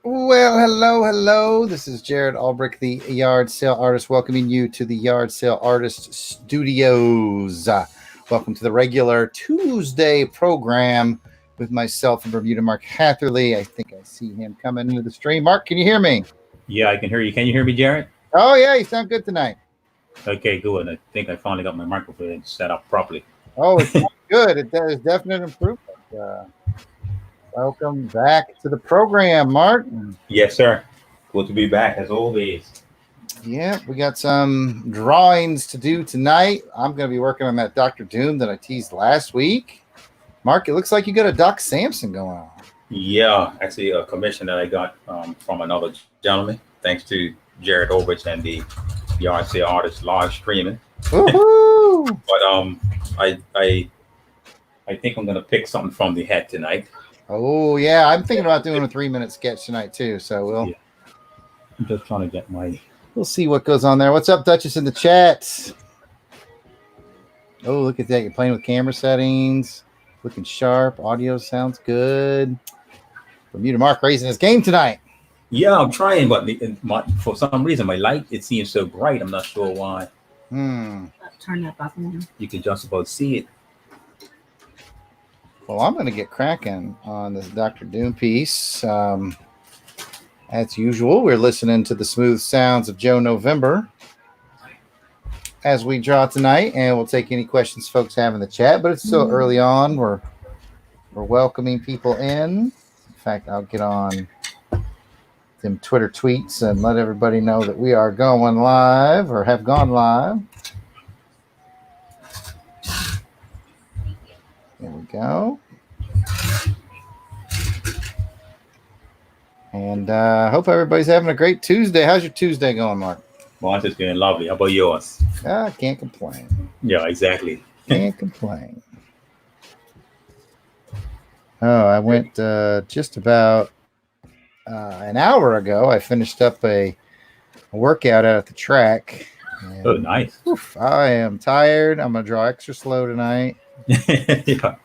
Well, hello. This is Jarrod Alberich, the yard sale artist, welcoming you to the Yard Sale Artist Studios. Welcome to the regular Tuesday program with myself and Bermuda Mark Hatherley. I think I see him coming into the stream. Mark, can you hear me? Yeah, I can hear you. Can you hear me, Jarrod? Oh, yeah, you sound good tonight. Okay, good. I think I finally got my microphone set up properly. Oh, it's good. It is definite improvement. Welcome back to the program, Mark. Yes, sir. Good to be back as always. Yeah, we got some drawings to do tonight. I'm going to be working on that Dr. Doom that I teased last week. Mark, it looks like you got a Doc Samson going on. Yeah, actually a commission that I got from another gentleman, thanks to Jarrod Alberich and the Yard Sale Artist live streaming. Woohoo! But I think I'm gonna pick something from the hat tonight. Oh yeah, I'm thinking about doing a 3-minute sketch tonight too. So I'm just trying to get we'll see what goes on there. What's up, Duchess in the chat? Oh, look at that! You're playing with camera settings, looking sharp. Audio sounds good. Bermuda Mark raising his game tonight. Yeah, I'm trying, but for some reason my light it seems so bright. I'm not sure why. Turn that back on. You can just about see it. Well, I'm going to get cracking on this Dr. Doom piece. As usual, we're listening to the smooth sounds of Joe November as we draw tonight, and we'll take any questions folks have in the chat. But it's still early on. We're welcoming people in. In fact, I'll get on them Twitter tweets and let everybody know that we are going live or have gone live. There we go. And I hope everybody's having a great Tuesday. How's your Tuesday going, Mark? Mine's just going lovely. How about yours? I can't complain. Yeah, exactly. Can't complain. Oh, I went just about an hour ago. I finished up a workout out at the track. Oh, nice. Oof, I am tired. I'm going to draw extra slow tonight. Yeah.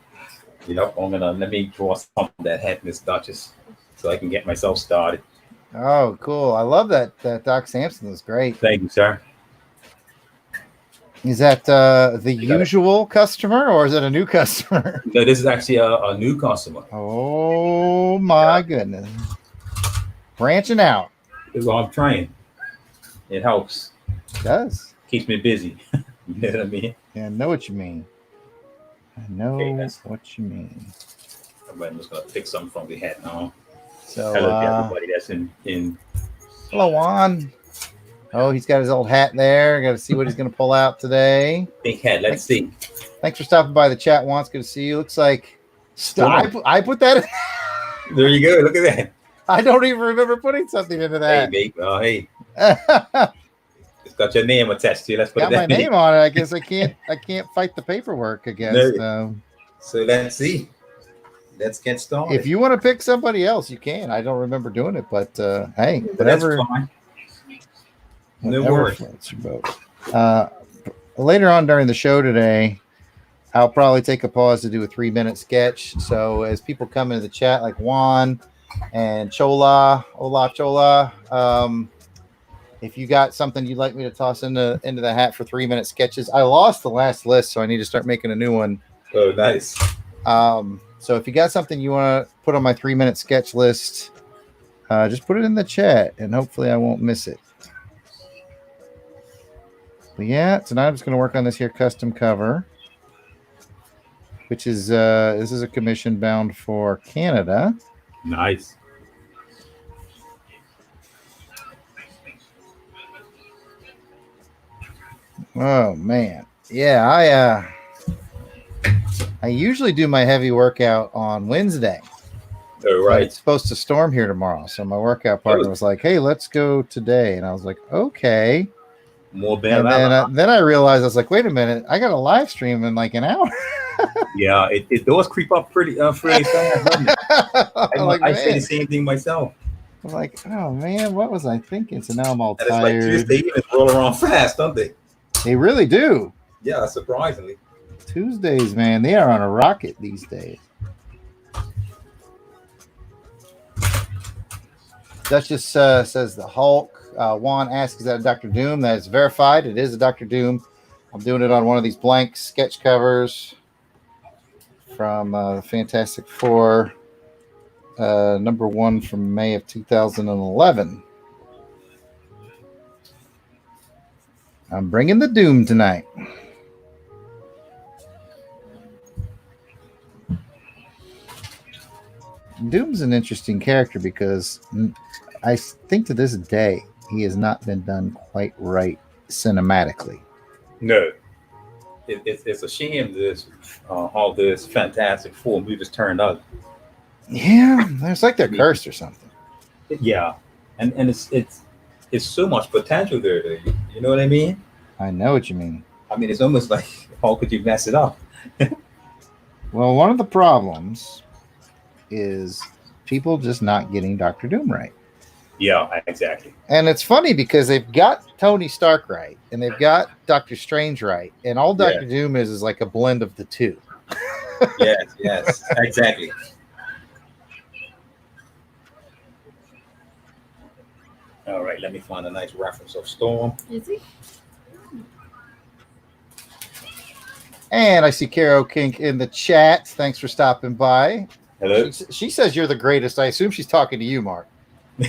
Yep, let me draw some of that hat, Miss Duchess, so I can get myself started. Oh, cool. I love that Doc Samson was great. Thank you, sir. Is that the usual customer or is it a new customer? No, this is actually a new customer. Oh my goodness. Branching out. Well, I'm trying. It helps. It does. Keeps me busy. You know what I mean? Yeah, I know what you mean. I know what you mean. I'm just gonna pick something from the hat now. So hello to everybody that's in. Hello, Juan. Oh, he's got his old hat there. Got to see what he's gonna pull out today. Big hat. Let's see. Thanks for stopping by the chat, Juan. It's good to see you. Looks like I put that in. There you go. Look at that. I don't even remember putting something into that. Hey, mate. Oh, hey. It's got your name attached to it. Let's put got my name on it. I guess I can't fight the paperwork, I guess. No. So let's see. Let's get started. If you want to pick somebody else, you can. I don't remember doing it, but hey, whatever. That's fine. No worries. Later on during the show today, I'll probably take a pause to do a 3-minute sketch. So as people come into the chat, like Juan and Chola, if you got something you'd like me to toss into the hat for 3-minute sketches, I lost the last list, so I need to start making a new one. Oh, nice. So if you got something you want to put on my 3-minute sketch list, just put it in the chat, and hopefully I won't miss it. But yeah, tonight I'm just going to work on this here custom cover, which is this is a commission bound for Canada. Nice. Oh man, yeah, I usually do my heavy workout on Wednesday. Oh, right. It's supposed to storm here tomorrow, so my workout partner was like, "Hey, let's go today," and I was like, "Okay." More bad. And then I realized I was like, "Wait a minute, I got a live stream in like an hour." Yeah, it does creep up pretty fast. Doesn't it? I say the same thing myself. I'm like, "Oh man, what was I thinking?" So now I'm all and tired. It's like Tuesday evenings roll around fast, don't they? They really do. Yeah, surprisingly. Tuesdays, man, they are on a rocket these days. Duchess says the Hulk. Juan asks, is that a Dr. Doom? That is verified. It is a Dr. Doom. I'm doing it on one of these blank sketch covers from Fantastic Four, number 1 from May of 2011. I'm bringing the Doom tonight. Doom's an interesting character because I think to this day he has not been done quite right cinematically. No, it's a shame this all this Fantastic Four movies turned out. Yeah, there's like they're cursed or something. Yeah, and it's so much potential there. You know what I mean? I know what you mean. I mean, it's almost like how could you mess it up? Well, one of the problems is people just not getting Dr. Doom right. Yeah, exactly. And it's funny because they've got Tony Stark right and they've got Doctor Strange right, and all Dr. Doom is like a blend of the two. Yes, exactly. All right, let me find a nice reference of Storm. Is he? And I see Caro Kink in the chat. Thanks for stopping by. Hello. She says you're the greatest. I assume she's talking to you, Mark.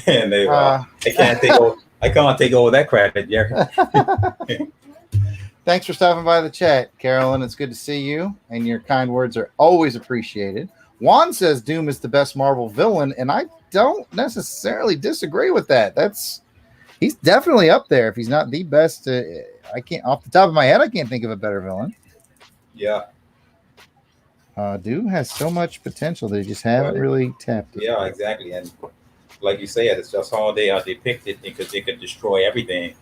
And I can't take all. I can't take all that credit, Jerry. Thanks for stopping by the chat, Carolyn. It's good to see you, and your kind words are always appreciated. Juan says Doom is the best Marvel villain, and I don't necessarily disagree with that. He's definitely up there. If he's not the best, I can't off the top of my head. I can't think of a better villain. Yeah. Doom has so much potential they just haven't really tapped it. Yeah, exactly. And like you said, it's just how they are depicted because they could destroy everything.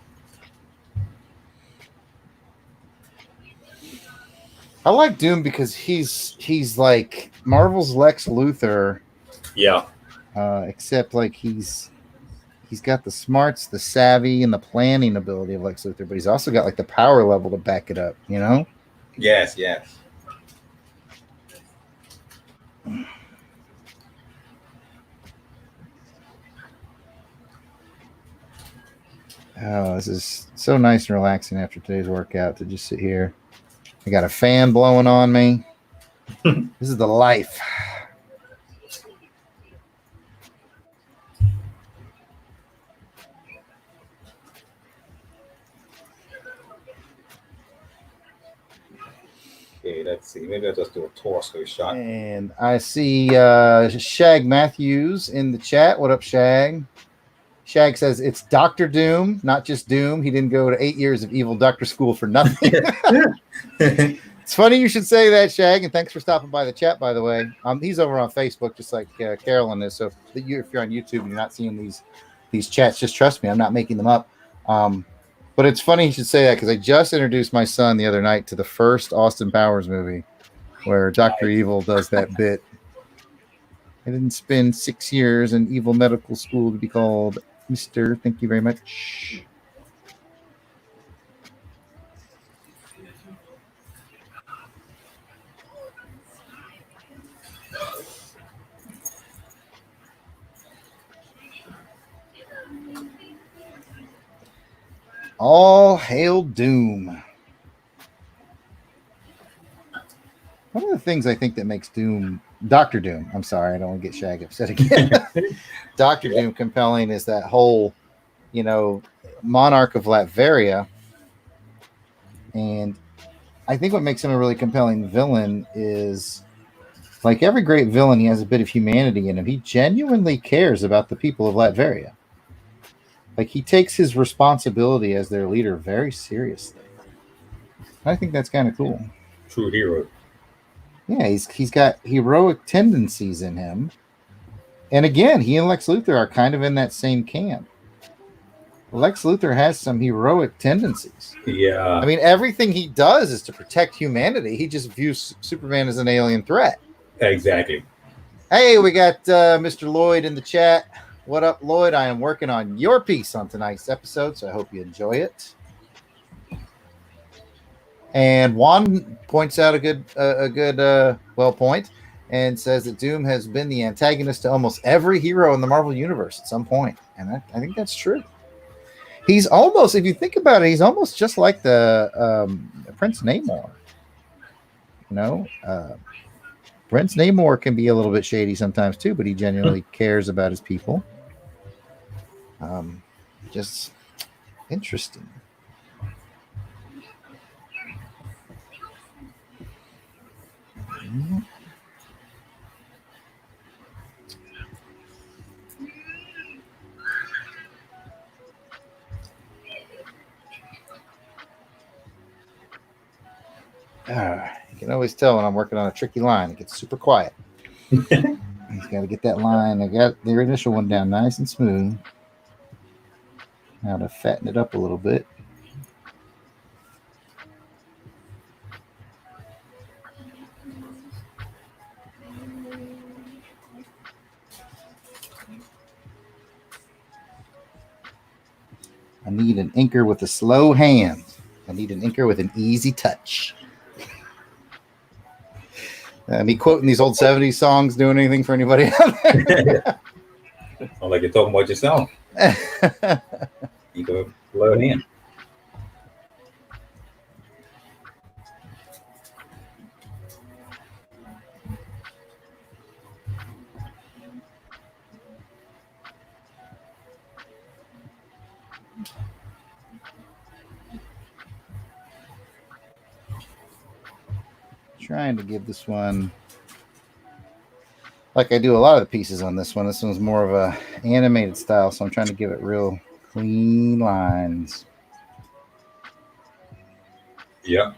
I like Doom because he's like Marvel's Lex Luthor. Yeah. Except like he's got the smarts, the savvy, and the planning ability of Lex Luthor, but he's also got like the power level to back it up, you know? Yes. Oh, this is so nice and relaxing after today's workout to just sit here. I got a fan blowing on me. This is the life. Okay, let's see. Maybe I'll just do a torso shot. And I see Shag Matthews in the chat. What up, Shag? Shag says it's Dr. Doom, not just Doom. He didn't go to 8 years of evil doctor school for nothing. It's funny you should say that, Shag, and thanks for stopping by the chat, by the way. He's over on Facebook, just like Carolyn is. So if you're on YouTube and you're not seeing these chats, just trust me, I'm not making them up. But it's funny you should say that because I just introduced my son the other night to the first Austin Powers movie where Dr. Evil does that bit. I didn't spend 6 years in evil medical school to be called Mr. Thank you very much. All hail Doom. One of the things I think that makes Dr. Doom, I'm sorry, I don't want to get Shag upset again. Dr. Doom compelling is that whole, monarch of Latveria. And I think what makes him a really compelling villain is, like every great villain, he has a bit of humanity in him. He genuinely cares about the people of Latveria. Like he takes his responsibility as their leader very seriously. I think that's kind of cool. True hero. Yeah, he's got heroic tendencies in him. And again, he and Lex Luthor are kind of in that same camp. Lex Luthor has some heroic tendencies. Yeah. I mean, everything he does is to protect humanity. He just views Superman as an alien threat. Exactly. Hey, we got Mr. Lloyd in the chat. What up, Lloyd? I am working on your piece on tonight's episode, so I hope you enjoy it. And Juan points out a good point. and says that Doom has been the antagonist to almost every hero in the Marvel Universe at some point. And I think that's true. He's almost, if you think about it, he's almost just like the Prince Namor. You know, Prince Namor can be a little bit shady sometimes too, but he genuinely cares about his people. Just interesting. You can always tell when I'm working on a tricky line. It gets super quiet. He's got to get that line. I got the initial one down nice and smooth. Now to fatten it up a little bit. I need an inker with a slow hand. I need an inker with an easy touch. Me quoting these old 70s songs doing anything for anybody out there? Sound like you're talking about yourself. You go slow hand. Trying to give this one, like I do a lot of the pieces on this one. This one's more of a animated style, so I'm trying to give it real clean lines. Yeah.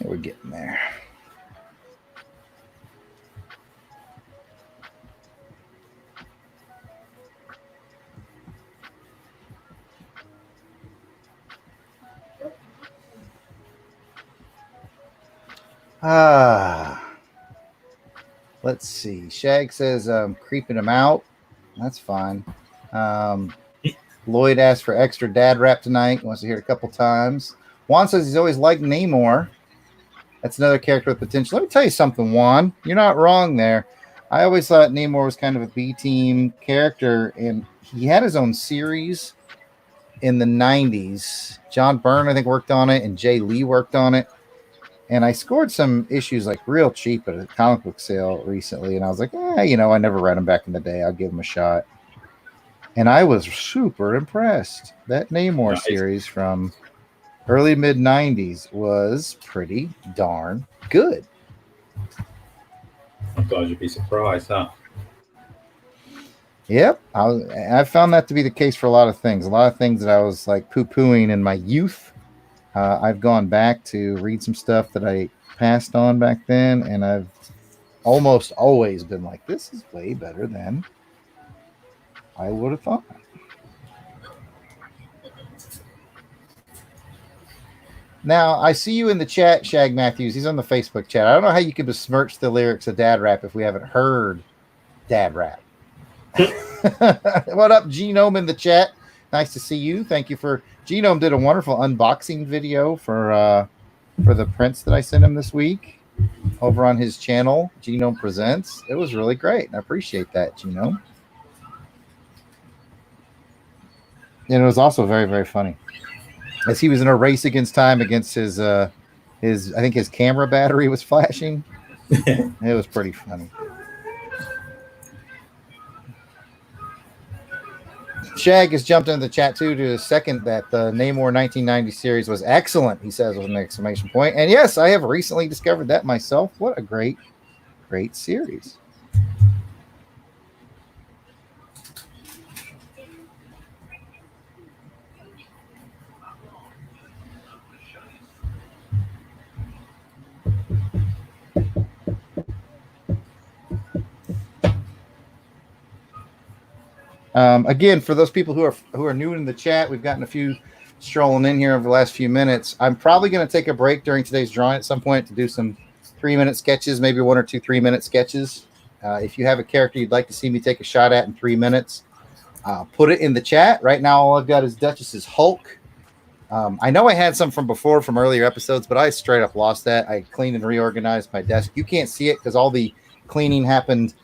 We're getting there. Let's see. Shag says creeping him out. That's fine. Lloyd asked for extra dad rap tonight. Wants to hear it a couple times. Juan says he's always liked Namor. That's another character with potential. Let me tell you something, Juan. You're not wrong there. I always thought Namor was kind of a B-team character, and he had his own series in the 90s. John Byrne, I think, worked on it, and Jay Lee worked on it. And I scored some issues like real cheap at a comic book sale recently, and I was like, I never read them back in the day. I'll give them a shot. And I was super impressed. That Namor series from early mid-90s was pretty darn good. I thought you'd be surprised, huh? Yep. I found that to be the case for a lot of things. A lot of things that I was like poo-pooing in my youth. I've gone back to read some stuff that I passed on back then, and I've almost always been like, this is way better than I would have thought. Now, I see you in the chat, Shag Matthews. He's on the Facebook chat. I don't know how you could besmirch the lyrics of Dad Rap if we haven't heard Dad Rap. What up, Genome in the chat? Nice to see you. Thank you for... Genome did a wonderful unboxing video for the prints that I sent him this week over on his channel, Genome Presents. It was really great. I appreciate that, Genome. And it was also very, very funny. As he was in a race against time against his I think his camera battery was flashing. It was pretty funny. Shag has jumped into the chat too to second that the Namor 1990 series was excellent, he says with an exclamation point. And yes, I have recently discovered that myself. What a great, great series. Again, for those people who are new in the chat, we've gotten a few strolling in here over the last few minutes. I'm probably going to take a break during today's drawing at some point to do some 3-minute sketches, maybe 1 or 2 3-minute sketches. If you have a character you'd like to see me take a shot at in 3 minutes, put it in the chat. Right now, all I've got is Duchess's Hulk. I know I had some from before from earlier episodes, but I straight up lost that. I cleaned and reorganized my desk. You can't see it because all the cleaning happened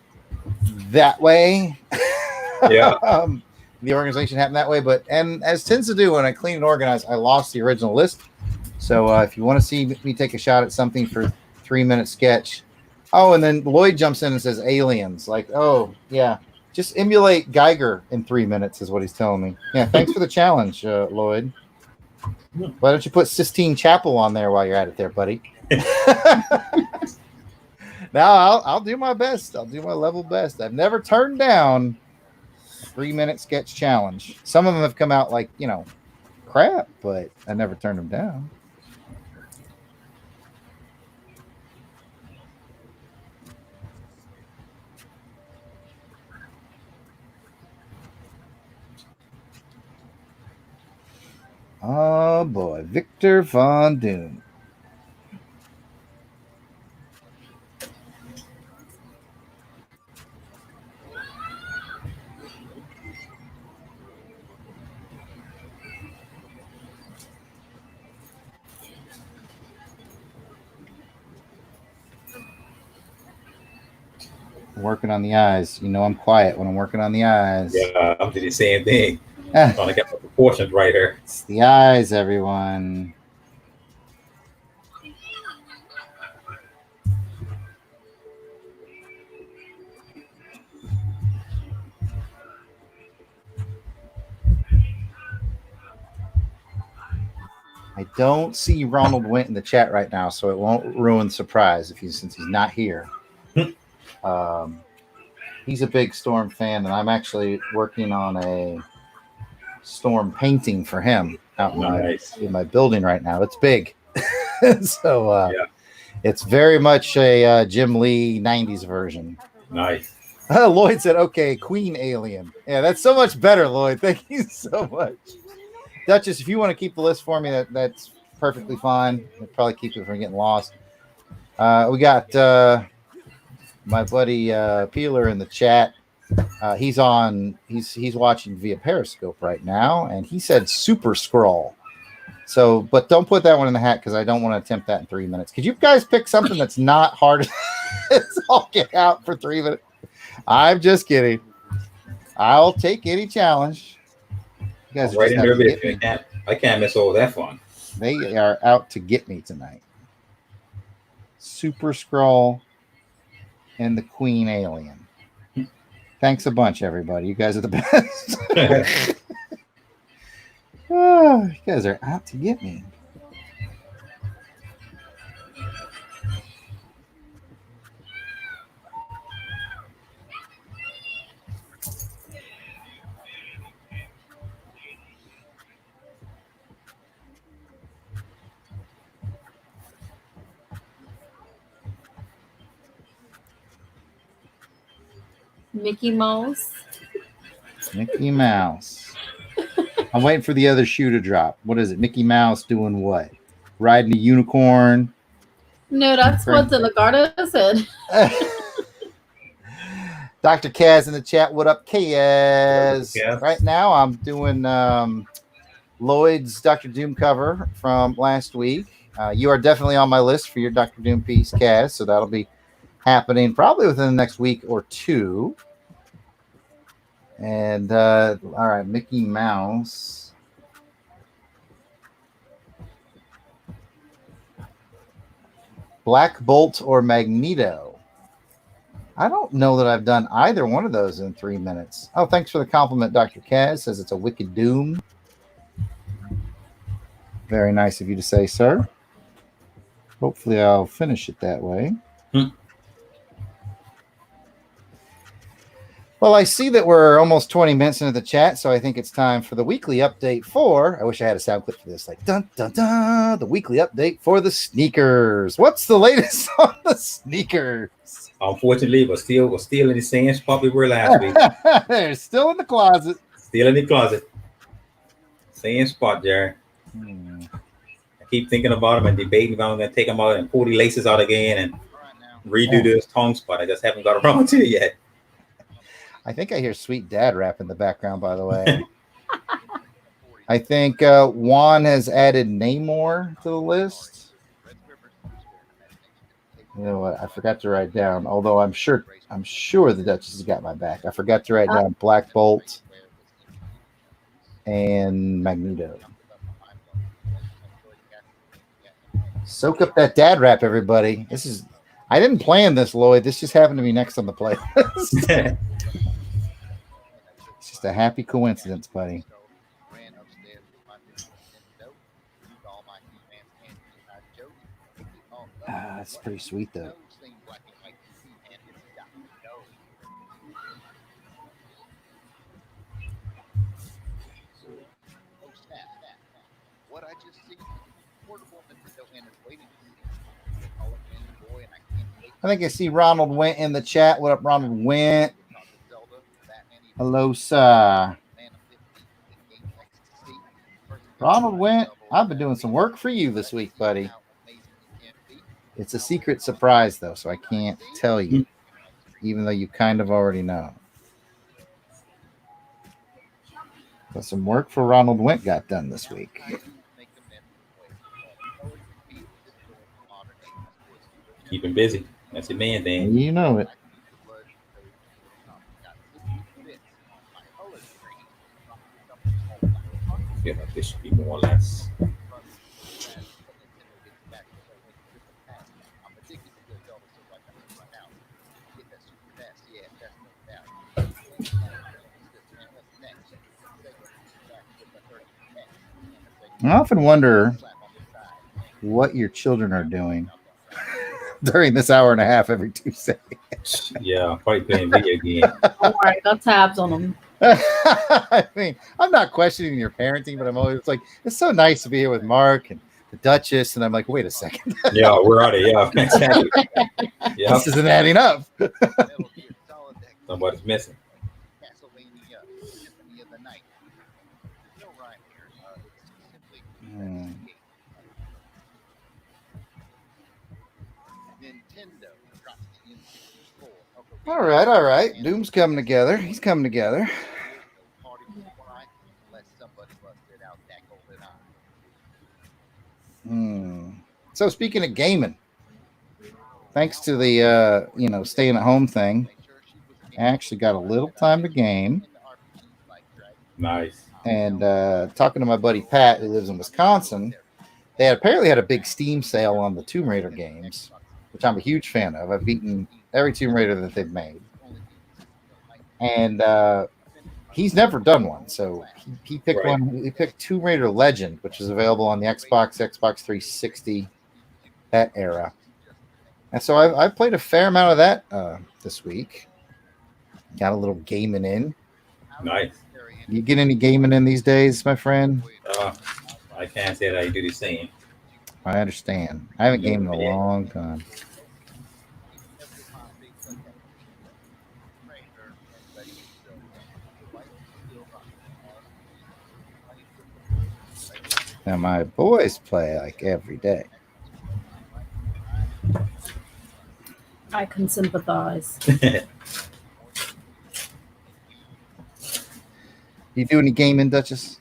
that way. Yeah. The organization happened that way, and as tends to do when I clean and organize, I lost the original list. So if you want to see me take a shot at something for 3 minute sketch. Oh, and then Lloyd jumps in and says aliens. Like, oh yeah, just emulate Geiger in 3 minutes is what he's telling me. Yeah, thanks for the challenge, Lloyd. Why don't you put Sistine Chapel on there while you're at it there, buddy? Now I'll do my best. I'll do my level best. I've never turned down 3 minute sketch challenge. Some of them have come out like, crap, but I never turned them down. Oh boy, Victor Von Doom. Working on the eyes. I'm quiet when I'm working on the eyes. Yeah, I'm doing the same thing. Trying to get the proportions right here. It's the eyes, everyone. I don't see Ronald Went in the chat right now, so it won't ruin the surprise since he's not here. He's a big Storm fan, and I'm actually working on a Storm painting for him out in my building right now. It's big. So It's very much a Jim Lee 90s version. Nice. Lloyd said, okay, Queen Alien. Yeah, that's so much better, Lloyd. Thank you so much. Duchess, if you want to keep the list for me, that's perfectly fine. It'll probably keep it from getting lost. We got my buddy Peeler in the chat. He's watching via Periscope right now, and he said Super Scroll. So, but don't put that one in the hat because I don't want to attempt that in 3 minutes. Could you guys pick something that's not hard? It's all get out for 3 minutes. I'm just kidding. I'll take any challenge. You guys right in there, I can't miss all that fun. They are out to get me tonight. Super Scroll and the Queen Alien. Thanks a bunch, everybody. You guys are the best. Oh, you guys are out to get me. Mickey Mouse. Mickey Mouse. I'm waiting for the other shoe to drop. What is it? Mickey Mouse doing what? Riding a unicorn? No, that's what the Lagarda said. Dr. Kaz in the chat. What up, Kaz? Right now, I'm doing Lloyd's Dr. Doom cover from last week. You are definitely on my list for your Dr. Doom piece, Kaz. So that'll be happening probably within the next week or two. And all right, Mickey Mouse. Black Bolt or Magneto. I don't know that I've done either one of those in 3 minutes. Oh, thanks for the compliment, Dr. Kaz. Says it's a wicked doom. Very nice of you to say, sir. Hopefully I'll finish it that way. Well, I see that we're almost 20 minutes into the chat, so I think it's time for the weekly update for, I wish I had a sound clip for this, like, dun, dun, dun, the weekly update for the sneakers. What's the latest on the sneakers? Unfortunately, we're still in the same spot we were last week. They're still in the closet. Still in the closet. Same spot, Jared. I keep thinking about them and debating about them and take them out and pull the laces out again. And redo this tongue spot. I just haven't got around to it yet. I think I hear Sweet Dad rap in the background, by the way. I think Juan has added Namor to the list. You know what? I forgot to write down, although I'm sure the Duchess has got my back. I forgot to write down Black Bolt and Magneto. Soak up that dad rap, everybody. I didn't plan this, Lloyd. This just happened to be next on the playlist. It's just a happy coincidence, buddy. That's pretty sweet, though. I think I see Ronald Went in the chat. What up, Ronald Went? Hello, sir. Ronald Went, I've been doing some work for you this week, buddy. It's a secret surprise, though, so I can't tell you, even though you kind of already know. But some work for Ronald Went got done this week. Keep him busy. That's a man thing. You know it. I feel like this should be more or less. I often wonder what your children are doing during this hour and a half every Tuesday. Yeah, probably playing video games. Don't worry, got tabs on them. I mean, I'm not questioning your parenting, but I'm always like, it's so nice to be here with Mark and the Duchess, and I'm like, wait a second. Yeah, we're out of exactly. Yeah, This isn't adding up. somebody's missing. All right. Doom's coming together. He's coming together. So speaking of gaming, thanks to the staying at home thing, I actually got a little time to game. Nice. And talking to my buddy Pat, who lives in Wisconsin, they apparently had a big Steam sale on the Tomb Raider games, which I'm a huge fan of. I've beaten every Tomb Raider that they've made. And he's never done one. So he picked one. He picked Tomb Raider Legend, which is available on the Xbox 360, that era. And so I've played a fair amount of that this week. Got a little gaming in. Nice. You get any gaming in these days, my friend? I can't say that I do the same. I understand. I haven't gamed in a long time. Now my boys play like every day. I can sympathize. You do any gaming, Duchess?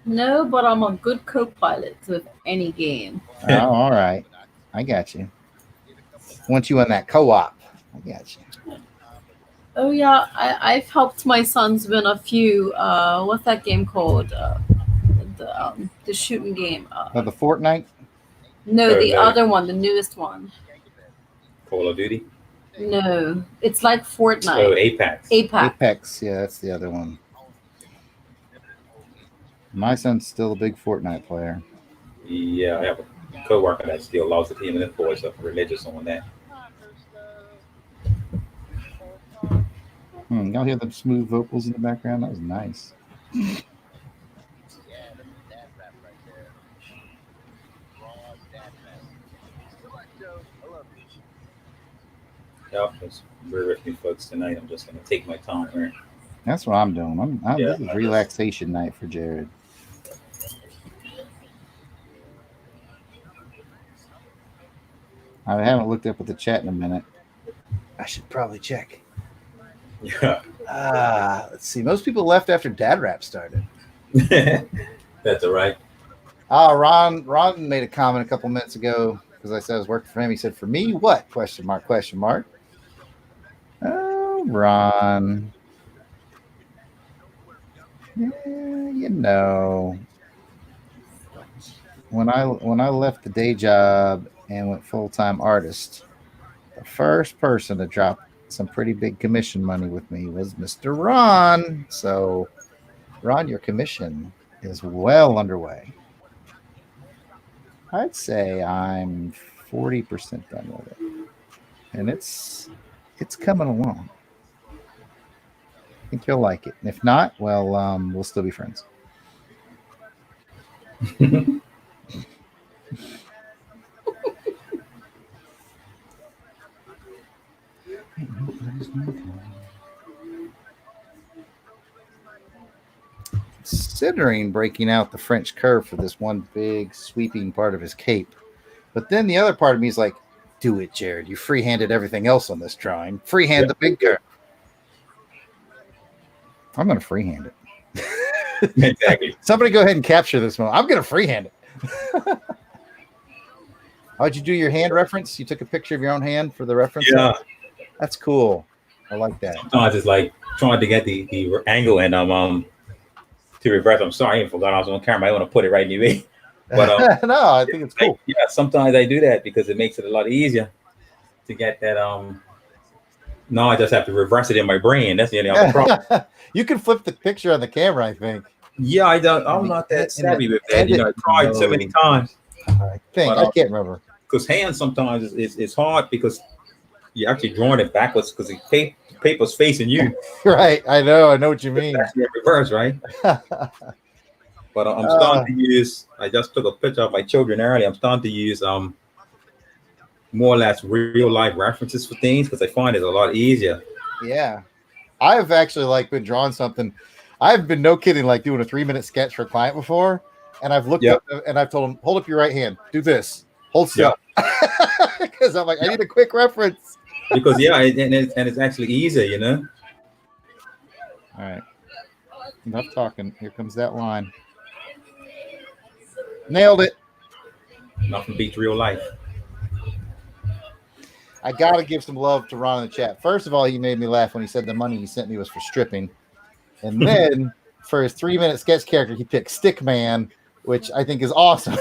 No, but I'm a good co-pilot with any game. Oh, all right. I got you. Want you on that co-op. I got you. Oh yeah, I've helped my sons win a few. What's that game called? The shooting game. The Fortnite? No, the other one, the newest one. Call of Duty? No, it's like Fortnite. Oh, Apex. Apex, yeah, that's the other one. My son's still a big Fortnite player. Yeah, I have a co-worker that still loves the team and enforce up religious on that. Y'all hear the smooth vocals in the background? That was nice. Yeah, just bear with me, folks. Tonight, I'm just going to take my time here. That's what I'm doing. This is relaxation night for Jarrod. I haven't looked up at the chat in a minute. I should probably check. Yeah. Let's see. Most people left after Dad Rap started. That's all right. Ron made a comment a couple minutes ago because I said I was working for him. He said, "For me, what?" Question mark. Question mark. Oh, Ron. Yeah, you know, when I left the day job and went full-time artist, the first person to drop some pretty big commission money with me was Mr. Ron. So, Ron, your commission is well underway. I'd say I'm 40% done with it, and it's coming along. I think you'll like it. And if not, well, we'll still be friends. Considering breaking out the French curve for this one big sweeping part of his cape. But then the other part of me is like, do it, Jarrod. You free-handed everything else on this drawing. Freehand the big curve. I'm going to freehand it. Exactly. Somebody go ahead and capture this moment. I'm going to freehand it. How'd you do your hand reference? You took a picture of your own hand for the reference? Yeah. That's cool. I like that. Sometimes it's like trying to get the angle and to reverse. I'm sorry, I forgot I was on camera. I want to put it right in your way. But no, I think it's cool. Yeah, sometimes I do that because it makes it a lot easier to get that. No, I just have to reverse it in my brain. That's the only other problem. You can flip the picture on the camera, I think. Yeah, I don't. I'm not that savvy with that. I tried so many times. I can't remember. Because hands sometimes it's hard because you're actually drawing it backwards because the paper's facing you. Right. I know what you mean. That's the reverse, right? But I'm starting to use. I just took a picture of my children earlier. I'm starting to use more or less real life references for things because I find it a lot easier. Yeah, I've actually been drawing something. I've been no kidding doing a 3-minute sketch for a client before, and I've looked up and I've told them, hold up your right hand, do this, hold still, because I'm like, I need a quick reference. Because and it's actually easier, you know. All right, enough talking. Here comes that line. Nailed it. Nothing beats real life. I gotta give some love to Ron in the chat. First of all, he made me laugh when he said the money he sent me was for stripping, and then for his 3-minute sketch character, he picked Stickman, which I think is awesome.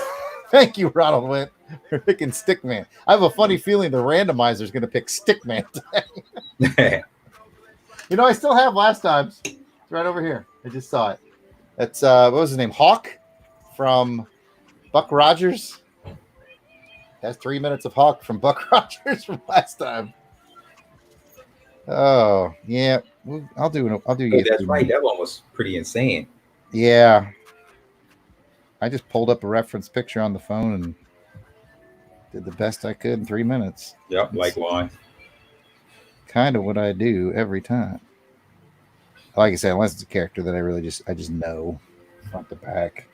Thank you, Ronald Went, for picking Stickman. I have a funny feeling the randomizer is going to pick Stickman today. I still have last time's. It's right over here. I just saw it. That's what was his name? Hawk from Buck Rogers. That's 3 minutes of Hawk from Buck Rogers from last time. Oh yeah, I'll do. Oh, that's right. That one was pretty insane. Yeah, I just pulled up a reference picture on the phone and did the best I could in 3 minutes. Yep, likewise. Kind of what I do every time. Like I said, unless it's a character that I just know front to back.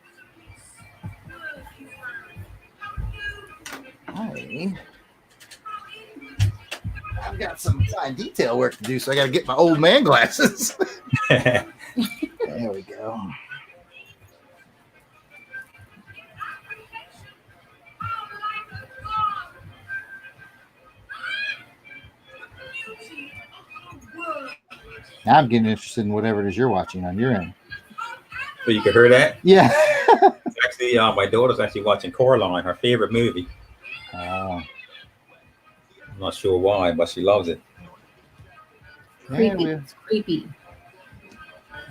I've got some fine detail work to do, so I got to get my old man glasses. There we go. Now I'm getting interested in whatever it is you're watching on your end. So you can hear that? Yeah. Actually, my daughter's actually watching Coraline, her favorite movie. I'm not sure why, but she loves it. Creepy. It's creepy.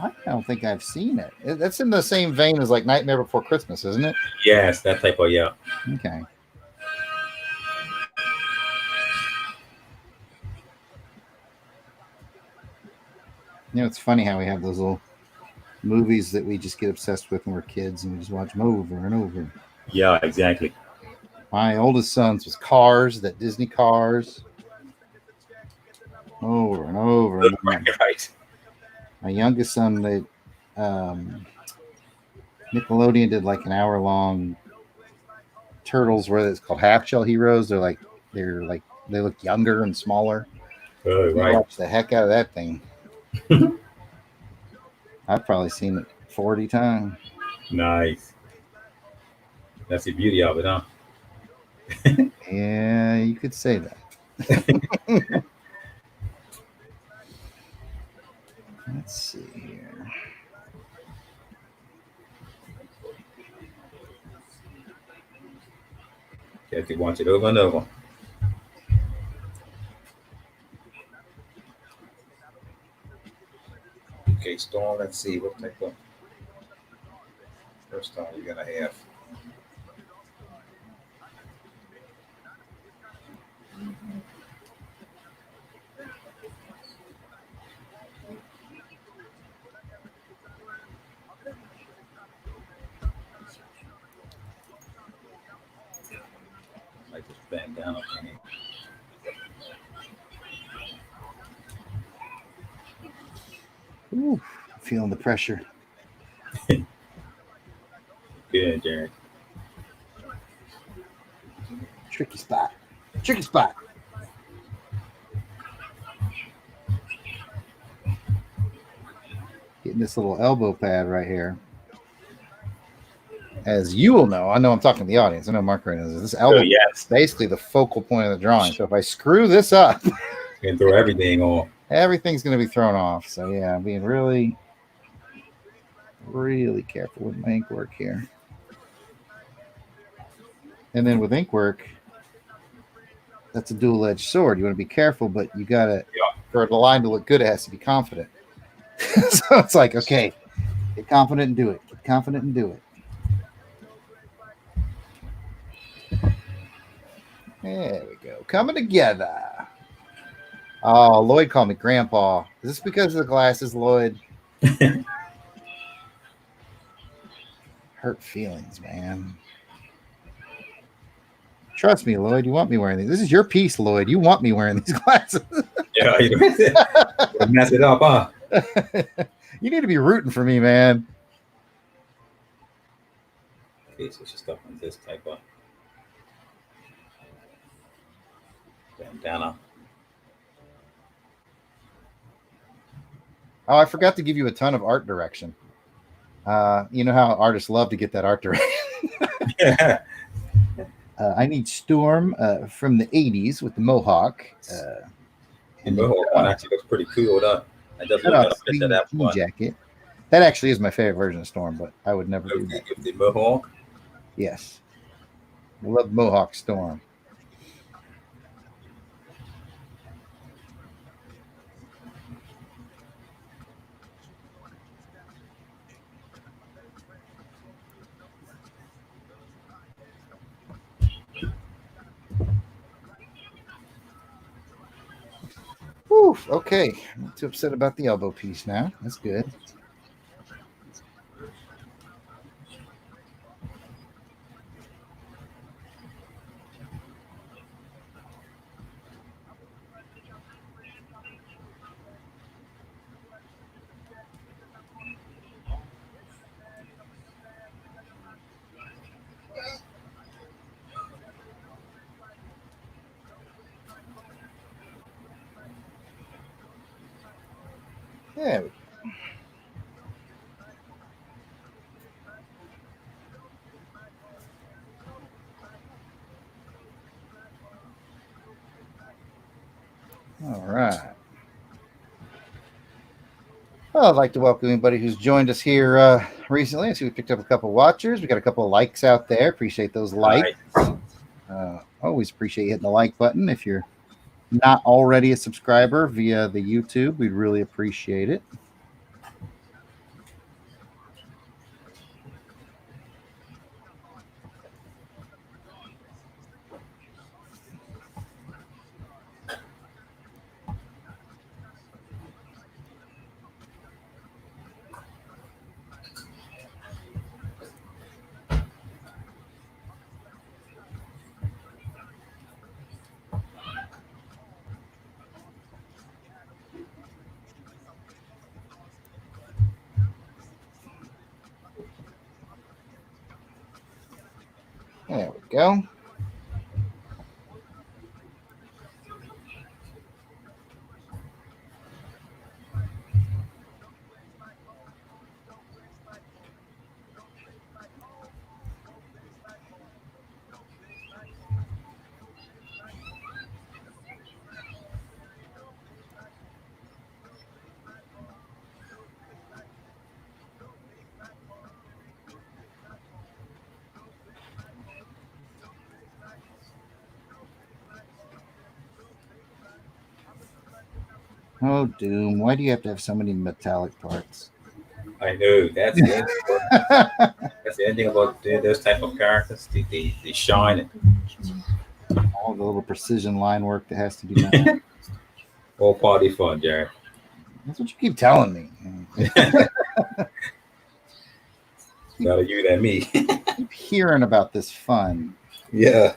I don't think I've seen it. That's in the same vein as Nightmare Before Christmas, isn't it? Yes, that type of, yeah. Okay. It's funny how we have those little movies that we just get obsessed with when we're kids and we just watch them over and over. Yeah, exactly. My oldest son's was Cars, that Disney Cars. Over and over and over. Right. My youngest son, Nickelodeon did an hour-long Turtles where it's called Half Shell Heroes. They're They look younger and smaller. Oh, You right. watch the heck out of that thing. I've probably seen it 40 times. Nice. That's the beauty of it, huh? Yeah, you could say that. Let's see here. You have to watch it over and over. Okay, Storm, let's see what type of first time you're gonna have. Like this bandana thing. Ooh, feeling the pressure. Good, Jarrod. Tricky spot. Tricky spot. Getting this little elbow pad right here. As you will know, I know I'm talking to the audience. I know Mark right knows this elbow yes. is basically the focal point of the drawing. So if I screw this up, You can throw everything on. everything's going to be thrown off. So yeah, I'm being really, really careful with my ink work here. And then with ink work, that's a dual-edged sword. You want to be careful, but you got to, for the line to look good, it has to be confident. So it's like, okay, get confident and do it. Get confident and do it. There we go. Coming together. Oh, Lloyd called me Grandpa. Is this because of the glasses, Lloyd? Hurt feelings, man. Trust me, Lloyd. You want me wearing these. This is your piece, Lloyd. You want me wearing these glasses. Yeah, you mess it up, huh? You need to be rooting for me, man. Okay, so she's stuff on this type of bandana. Oh, I forgot to give you a ton of art direction. You know how artists love to get that art direction. Yeah. I need Storm from the 80s with the mohawk. The mohawk one actually looks pretty cool, though. I just looked at a picture of that one. Jacket. That actually is my favorite version of Storm, but I would never do that. The mohawk? Yes. I love Mohawk Storm. Whew, okay. I'm not too upset about the elbow piece now. That's good. There we go. All right. Well, I'd like to welcome anybody who's joined us here recently. I see we picked up a couple of watchers. We got a couple of likes out there. Appreciate those likes. Always appreciate hitting the like button. If you're not already a subscriber via the YouTube, we'd really appreciate it. There we go. Oh, Doom. Why do you have to have so many metallic parts? I know that's the end. That's the ending about those type of characters. They shine. All the little precision line work that has to be done. All party fun, Jared. That's what you keep telling me. Better you than me. Keep hearing about this fun. Yeah.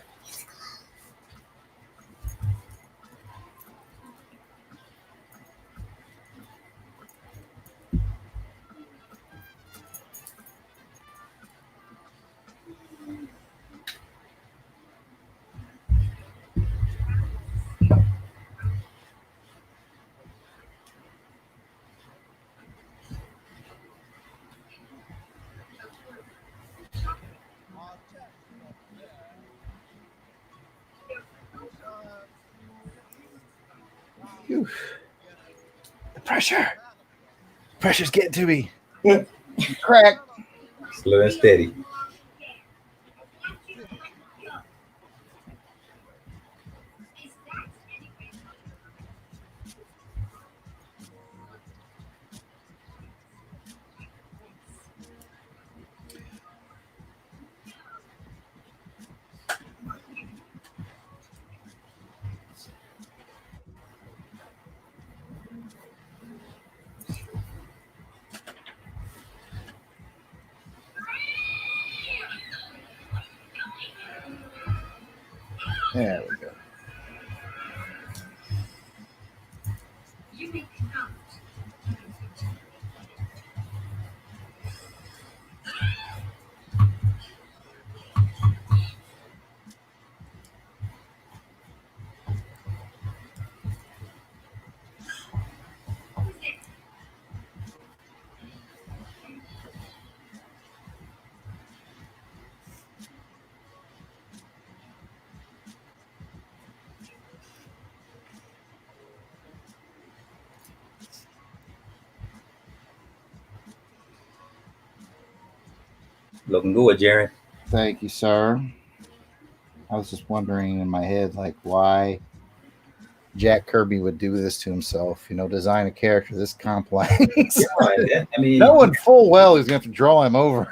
Whew. The pressure. Pressure's getting to me. Crack. Slow and steady. There we go. Looking good, Jared. Thank you, sir. I was just wondering in my head, like, why Jack Kirby would do this to himself. Design a character this complex. Yeah, I mean, Knowing full well he's going to have to draw him over.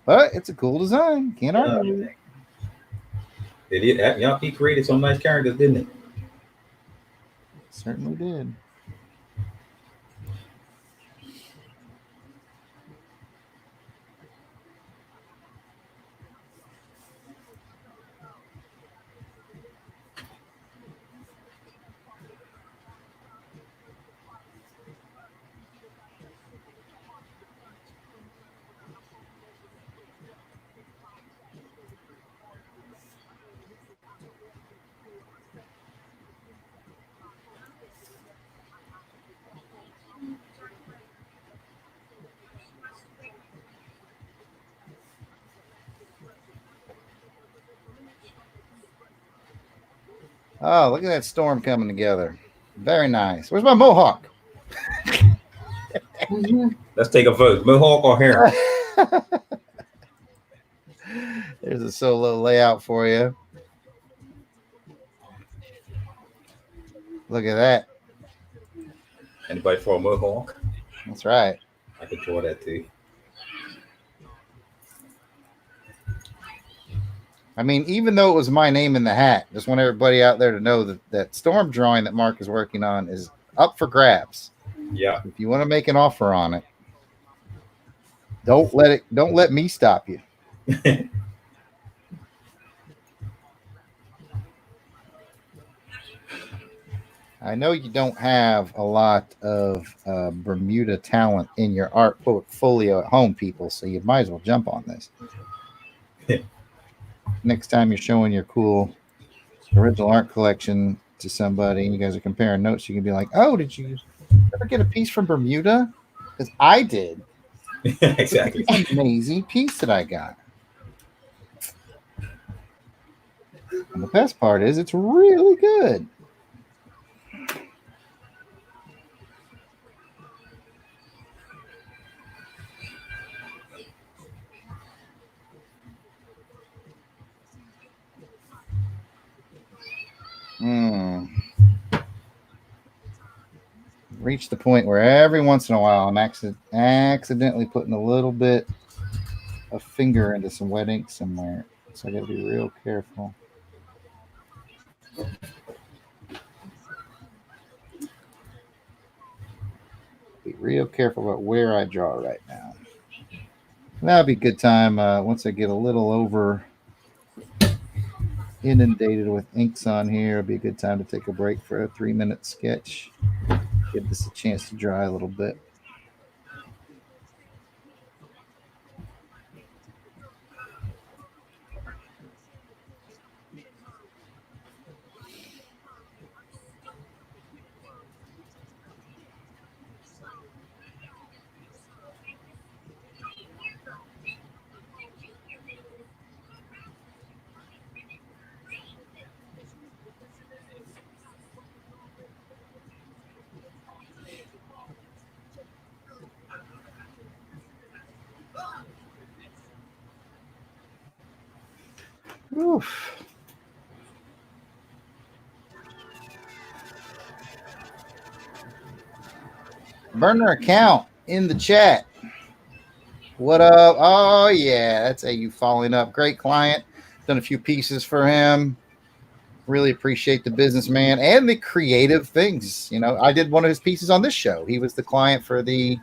But it's a cool design. Can't argue with it. they did. Y'all, he created some nice characters, didn't he? Certainly did. Oh, look at that storm coming together. Very nice. Where's my mohawk? Let's take a vote. Mohawk or hair? There's a solo layout for you. Look at that. Anybody for a mohawk? That's right. I could draw that too. I mean, even though it was my name in the hat, just want everybody out there to know that storm drawing that Mark is working on is up for grabs. Yeah. If you want to make an offer on it, don't let me stop you. I know you don't have a lot of Bermuda talent in your art portfolio at home, people, so you might as well jump on this. Next time you're showing your cool original art collection to somebody and you guys are comparing notes, you can be like, oh, did you ever get a piece from Bermuda? Because I did. Exactly. It's an amazing piece that I got. And the best part is it's really good. Reach the point where every once in a while I'm accidentally putting a little bit of finger into some wet ink somewhere. So I got to be real careful. Be real careful about where I draw right now. That'll be a good time once I get a little over inundated with inks on here. It'll be a good time to take a break for a 3-minute sketch. Give this a chance to dry a little bit. Oof. Burner account in the chat. What up? Oh, yeah. That's AU following up. Great client. Done a few pieces for him. Really appreciate the businessman and the creative things. You know, I did one of his pieces on this show. He was the client for the,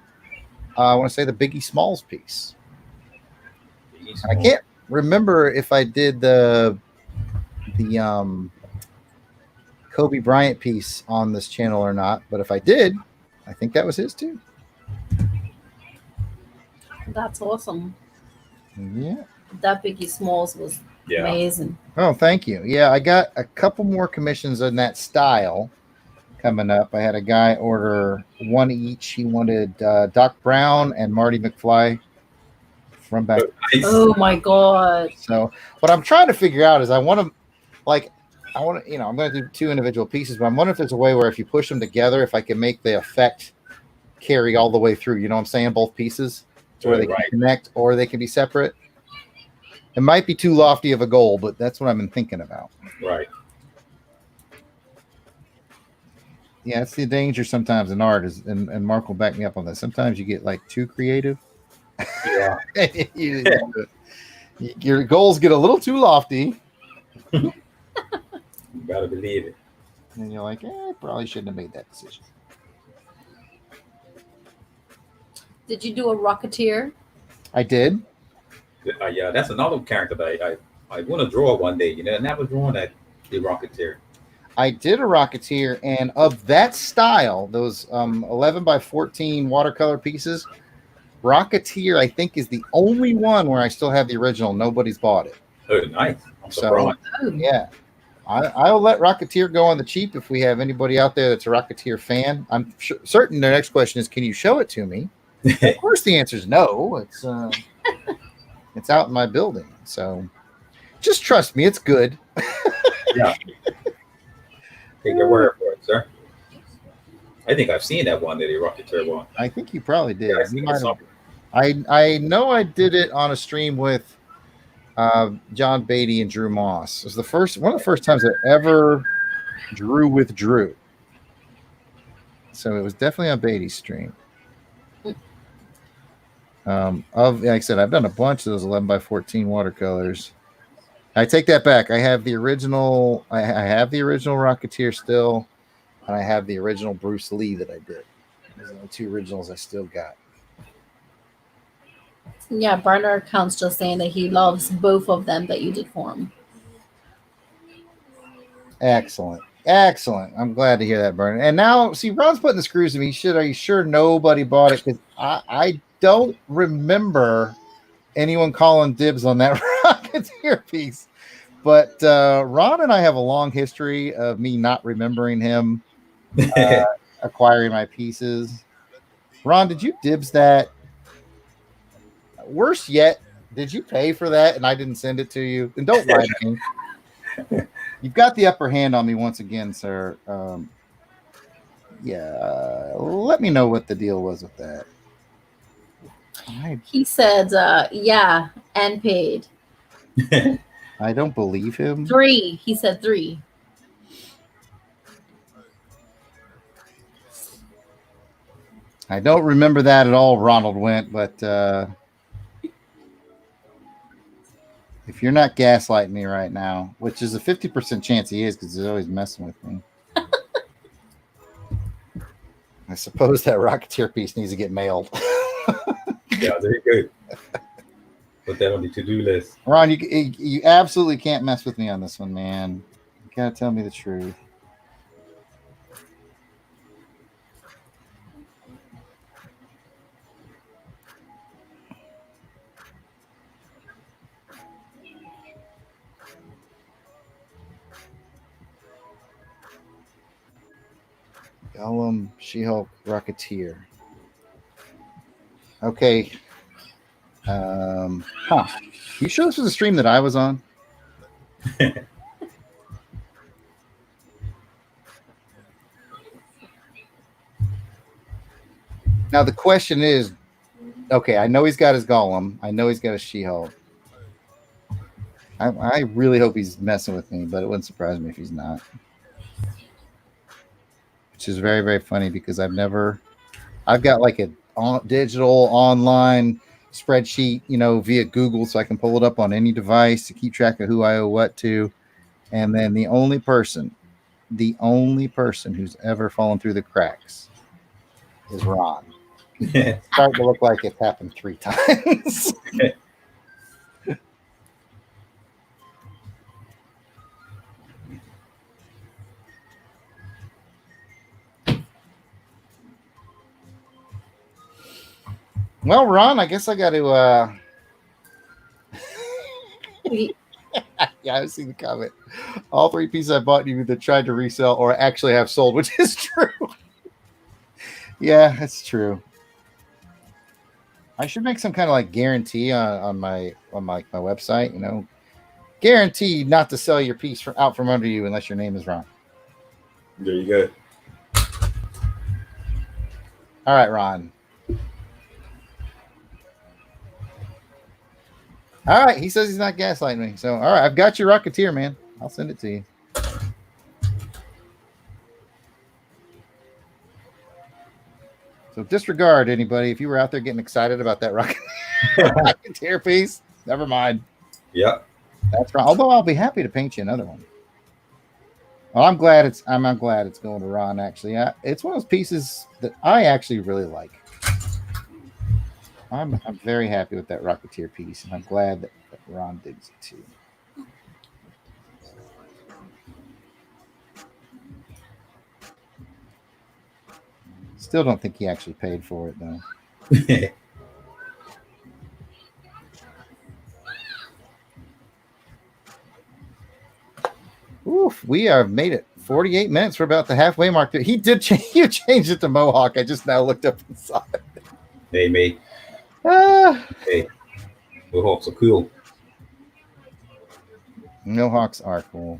I want to say the Biggie Smalls piece. I can't remember if I did the Kobe Bryant piece on this channel or not, but if I did, I think that was his too. That's awesome. Yeah. That Biggie Smalls was amazing. Oh, thank you. Yeah, I got a couple more commissions in that style coming up. I had a guy order one each. He wanted Doc Brown and Marty McFly from back. Oh my God. So what I'm trying to figure out is I'm going to, I'm going to do 2 individual pieces, but I'm wondering if there's a way where if you push them together, if I can make the effect carry all the way through, you know what I'm saying? Both pieces to where they can connect or they can be separate. It might be too lofty of a goal, but that's what I've been thinking about. Right. Yeah, it's the danger sometimes in art is, and Mark will back me up on that. Sometimes you get like too creative. Yeah. Your goals get a little too lofty. You gotta believe it. And you're like, probably shouldn't have made that decision. Did you do a Rocketeer? I did. Yeah, that's another character that I want to draw one day. You know, I never drawn the Rocketeer. I did a Rocketeer, and of that style, those 11 by 14 watercolor pieces, Rocketeer, I think, is the only one where I still have the original. Nobody's bought it. Oh, nice. I'm surprised. Yeah. I'll let Rocketeer go on the cheap if we have anybody out there that's a Rocketeer fan. I'm certain the next question is, can you show it to me? Of course, the answer is no. It's out in my building. So just trust me. It's good. Yeah. Take your word for it, sir. I think I've seen that one, the Rocketeer one. I think you probably did. Yeah, I know I did it on a stream with John Beatty and Drew Moss. It was one of the first times I ever drew with Drew. So it was definitely on Beatty's stream. Like I said, I've done a bunch of those 11 by 14 watercolors. I take that back. I have the original. I have the original Rocketeer still, and I have the original Bruce Lee that I did. Those are the 2 originals I still got. Yeah, Burner account's just saying that he loves both of them that you did for him. Excellent. I'm glad to hear that, Burner. And now, see, Ron's putting the screws in me. Are you sure nobody bought it? Because I don't remember anyone calling dibs on that Rocketeer piece. But Ron and I have a long history of me not remembering him acquiring my pieces. Ron, did you dibs that? Worse yet, did you pay for that and I didn't send it to you? And don't lie to me. You've got the upper hand on me once again, sir. Let me know what the deal was with that. He said, yeah, and paid. I don't believe him. 3. He said 3. I don't remember that at all, Ronald Went, but if you're not gaslighting me right now, which is a 50% chance he is because he's always messing with me. I suppose that Rocketeer piece needs to get mailed. Yeah, there you go. Put that on the to-do list. Ron, you absolutely can't mess with me on this one, man. You gotta tell me the truth. Gollum, She-Hulk, Rocketeer. Okay. You sure this was a stream that I was on? Now the question is, okay, I know he's got his Gollum. I know he's got a She-Hulk. I really hope he's messing with me, but it wouldn't surprise me if he's not. Which is very, very funny because I've got like a digital online spreadsheet, via Google, so I can pull it up on any device to keep track of who I owe what to. And then the only person who's ever fallen through the cracks is Ron. It's starting to look like it's happened 3 times. Well, Ron, I guess I got to. Yeah, I've seen the comment. All 3 pieces I bought you either tried to resell or actually have sold, which is true. Yeah, it's true. I should make some kind of like guarantee on my website. Guaranteed not to sell your piece out from under you unless your name is Ron. There you go. All right, Ron. All right, he says he's not gaslighting me. So, all right, I've got your Rocketeer, man. I'll send it to you. So disregard anybody. If you were out there getting excited about that Rocketeer piece, never mind. Yep. That's right. Although I'll be happy to paint you another one. Well, I'm glad it's going to Ron. Actually, it's one of those pieces that I actually really like. I'm very happy with that Rocketeer piece, and I'm glad that Ron digs it too. Still don't think he actually paid for it though. Oof, we have made it 48 minutes. We're about the halfway mark. He did change. You changed it to Mohawk. I just now looked up and saw it. Hey, mate. Hey, Mohawks are cool. Mohawks are cool.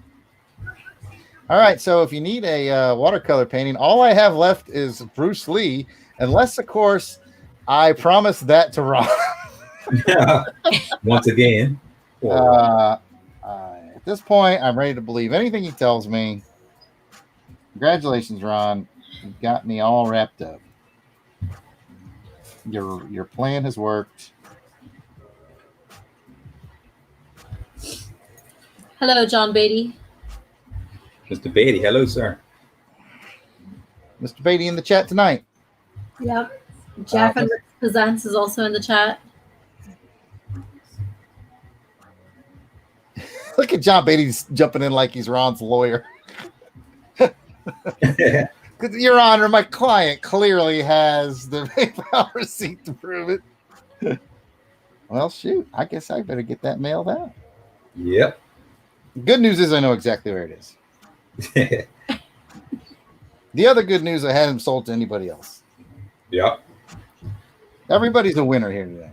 All right, so if you need a watercolor painting, all I have left is Bruce Lee, unless, of course, I promise that to Ron. Once again. At this point, I'm ready to believe anything he tells me. Congratulations, Ron. You got me all wrapped up. Your plan has worked. Hello, John Beatty. Mr. Beatty, hello, sir. Mr. Beatty in the chat tonight. Yep. Jeff and Rick Presents is also in the chat. Look at John Beatty jumping in like he's Ron's lawyer. Your Honor, my client clearly has the PayPal receipt to prove it. Well, shoot. I guess I better get that mailed out. Yep. Good news is I know exactly where it is. The other good news, I hadn't sold to anybody else. Yep. Everybody's a winner here today.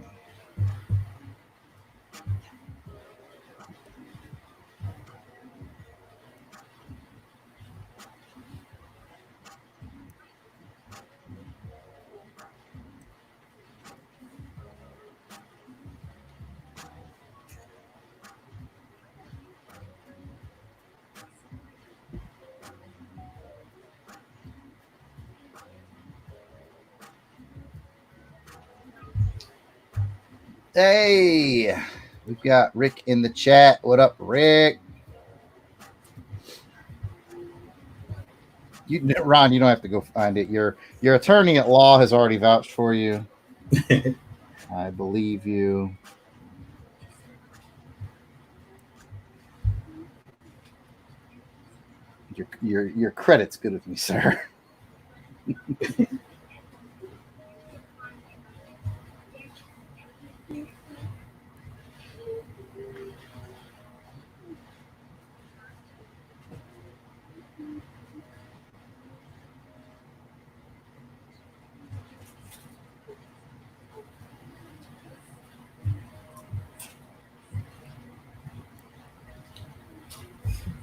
Hey, we've got Rick in the chat. What up, Rick? Ron, you don't have to go find it. Your attorney at law has already vouched for you. I believe you. Your credit's good with me, sir.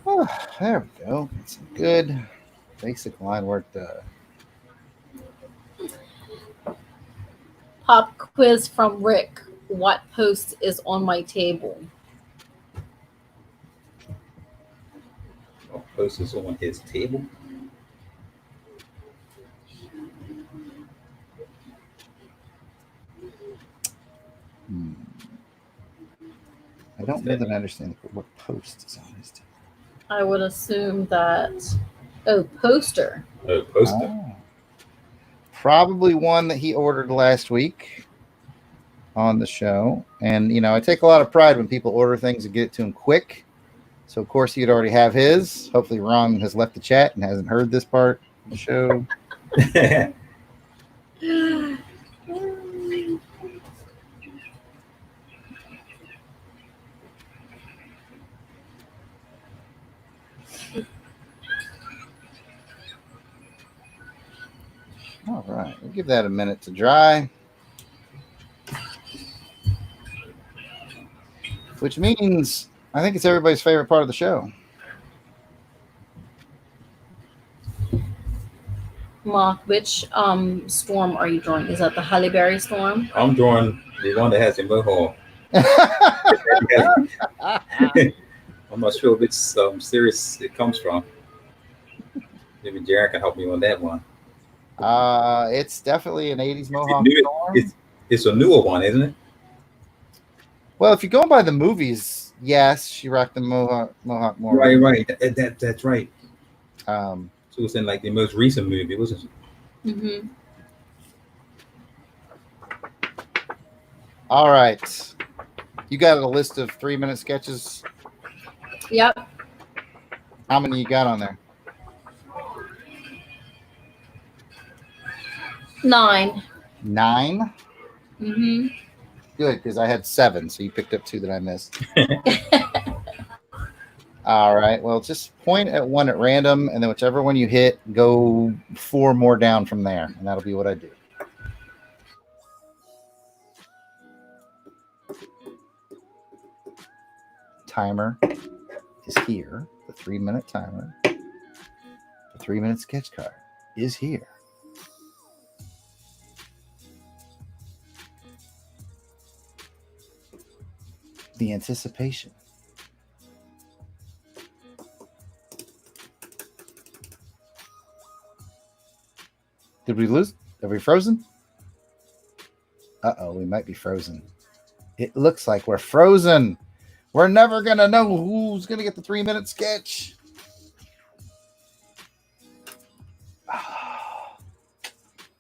Oh, there we go. Got some good basic line work done. Pop quiz from Rick. What post is on my table? What post is on his table? I don't know that I understand what post is on his table. I would assume that. Oh, poster. Oh, poster. Oh. Probably one that he ordered last week on the show. And, I take a lot of pride when people order things and get it to him quick. So, of course, he'd already have his. Hopefully, Ron has left the chat and hasn't heard this part of the show. All right. We'll give that a minute to dry. Which means I think it's everybody's favorite part of the show. Mark, which storm are you drawing? Is that the Halle Berry storm? I'm drawing the one that has the mohawk. I'm not sure which series it comes from. Maybe Jarrod can help me on that one. It's definitely an 80s Mohawk storm. It's a newer one, isn't it? Well, if you're going by the movies, yes, she rocked the Mohawk more. Right. That's right. So it's in like the most recent movie, wasn't it? Mm-hmm. All right. You got a list of 3-minute sketches? Yep. How many you got on there? 9. 9? Mm-hmm. Good, because I had 7, so you picked up 2 that I missed. All right. Well, just point at one at random, and then whichever one you hit, go 4 more down from there, and that'll be what I do. Timer is here. The 3-minute timer. The 3-minute sketch card is here. The anticipation. Did we lose? Are we frozen? Uh-oh, we might be frozen. It looks like we're frozen. We're never going to know who's going to get the 3-minute sketch.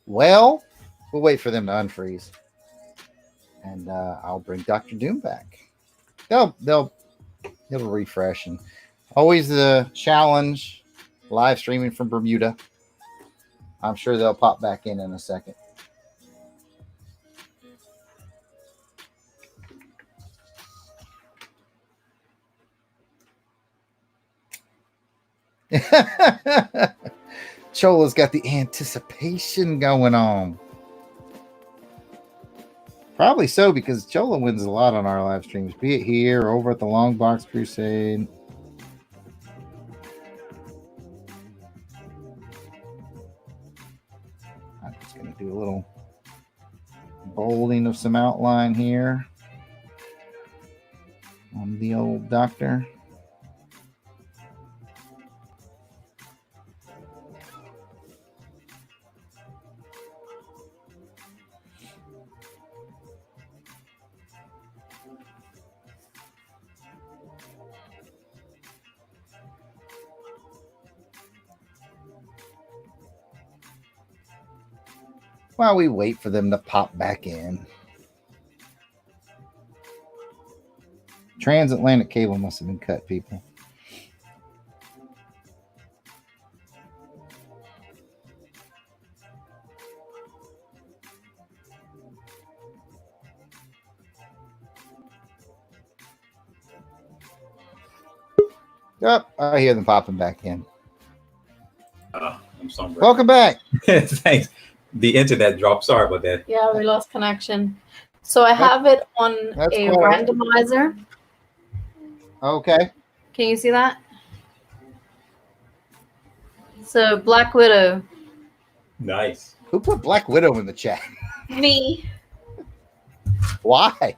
Well, we'll wait for them to unfreeze. And I'll bring Dr. Doom back. It'll refresh. And always the challenge, live streaming from Bermuda. I'm sure they'll pop back in a second. Chola's got the anticipation going on. Probably so, because Chola wins a lot on our live streams, be it here or over at the Long Box Crusade. I'm just going to do a little bolding of some outline here on the old doctor. while we wait for them to pop back in. Transatlantic cable must have been cut, people. Yep, I hear them popping back in. I'm sorry. Welcome back. Thanks. The internet dropped. Sorry about that. Yeah, we lost connection. So I have it on That's a quite all right. randomizer. Okay. Can you see that? So Black Widow. Nice. Who put Black Widow in the chat? Me. Why? I've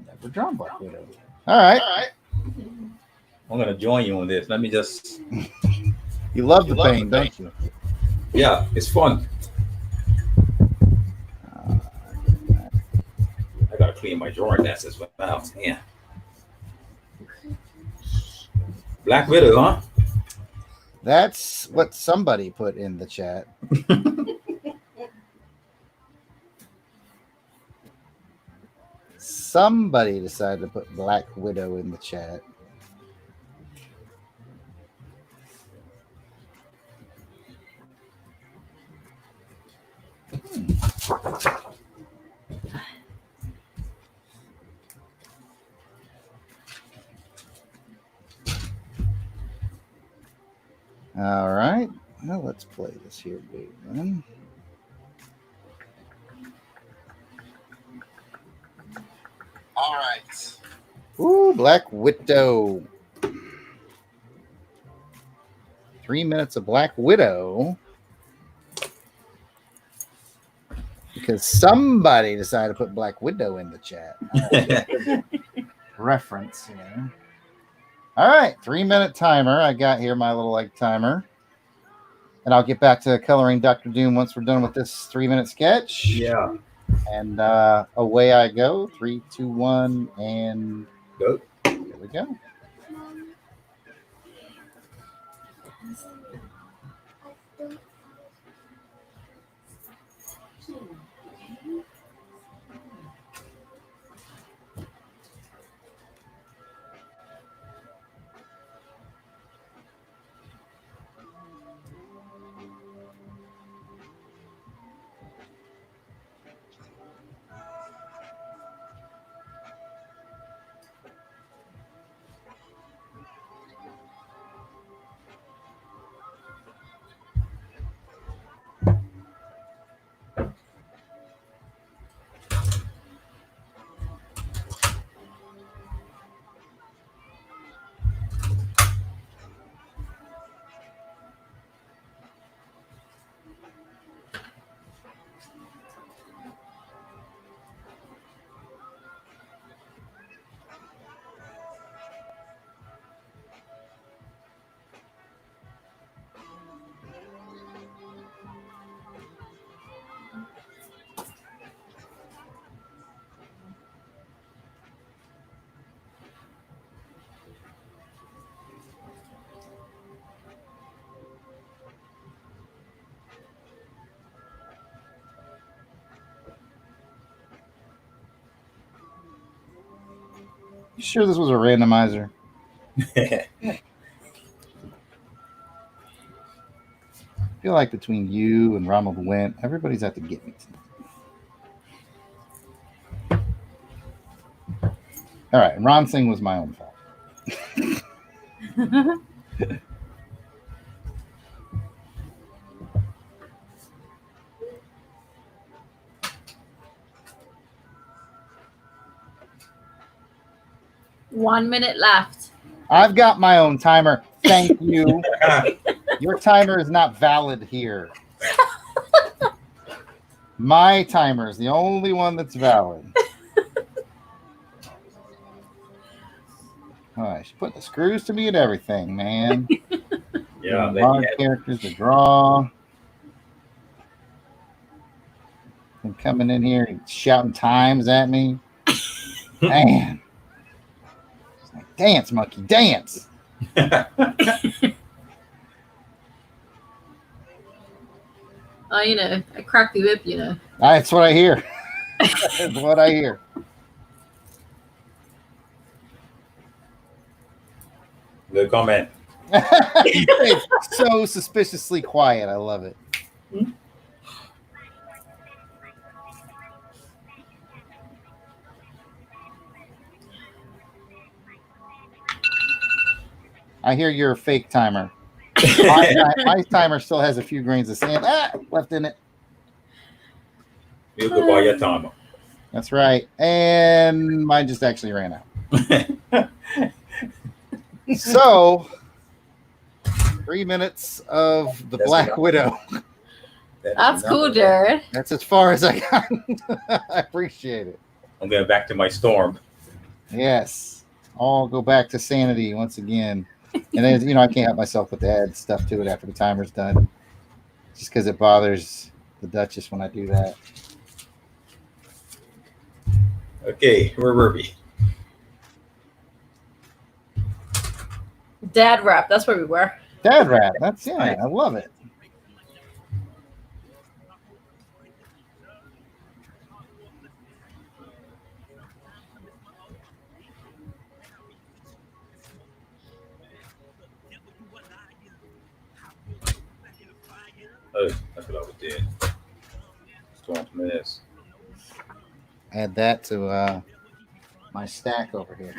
never drawn Black Widow. All right. I'm gonna join you on this. Let me just. You love the pain, don't you? Yeah, it's fun. I gotta clean my drawer desk as well. Yeah. Black Widow, huh? That's what somebody put in the chat. Somebody decided to put Black Widow in the chat. All right. Now let's play this here, big one. All right. Ooh, Black Widow. 3 minutes of Black Widow. Because somebody decided to put Black Widow in the chat. Reference here. All right, 3 minute timer. I got here my little egg timer. And I'll get back to coloring Dr. Doom once we're done with this 3 minute sketch. Yeah. And away I go. 3, 2, 1, and Go. Here we go. You sure this was a randomizer? I feel like between you and Ronald Went, everybody's out to get me tonight. All right, Ron Singh was my own fault. 1 minute left. I've got my own timer. Thank you. Your timer is not valid here. My timer is the only one that's valid. All right, she's putting the screws to me and everything, man. Yeah, hard characters to draw. And coming in here and shouting times at me. Man. It's like, dance, monkey, dance. I cracked the whip, That's what I hear. That's what I hear. Good comment. It's so suspiciously quiet. I love it. I hear your fake timer. My timer still has a few grains of sand left in it. You go buy your timer. That's right. And mine just actually ran out. So, 3 minutes of the Black Widow. That's cool, Jarrod. That's as far as I got. I appreciate it. I'm going back to my storm. Yes. I'll go back to sanity once again. And then, I can't help myself but to add stuff to it after the timer's done. Just because it bothers the Duchess when I do that. Okay, where were we? Dad rap. That's where we were. Dad rap. That's, I love it. Oh, that's what I was doing. Storm minutes. Add that to my stack over here.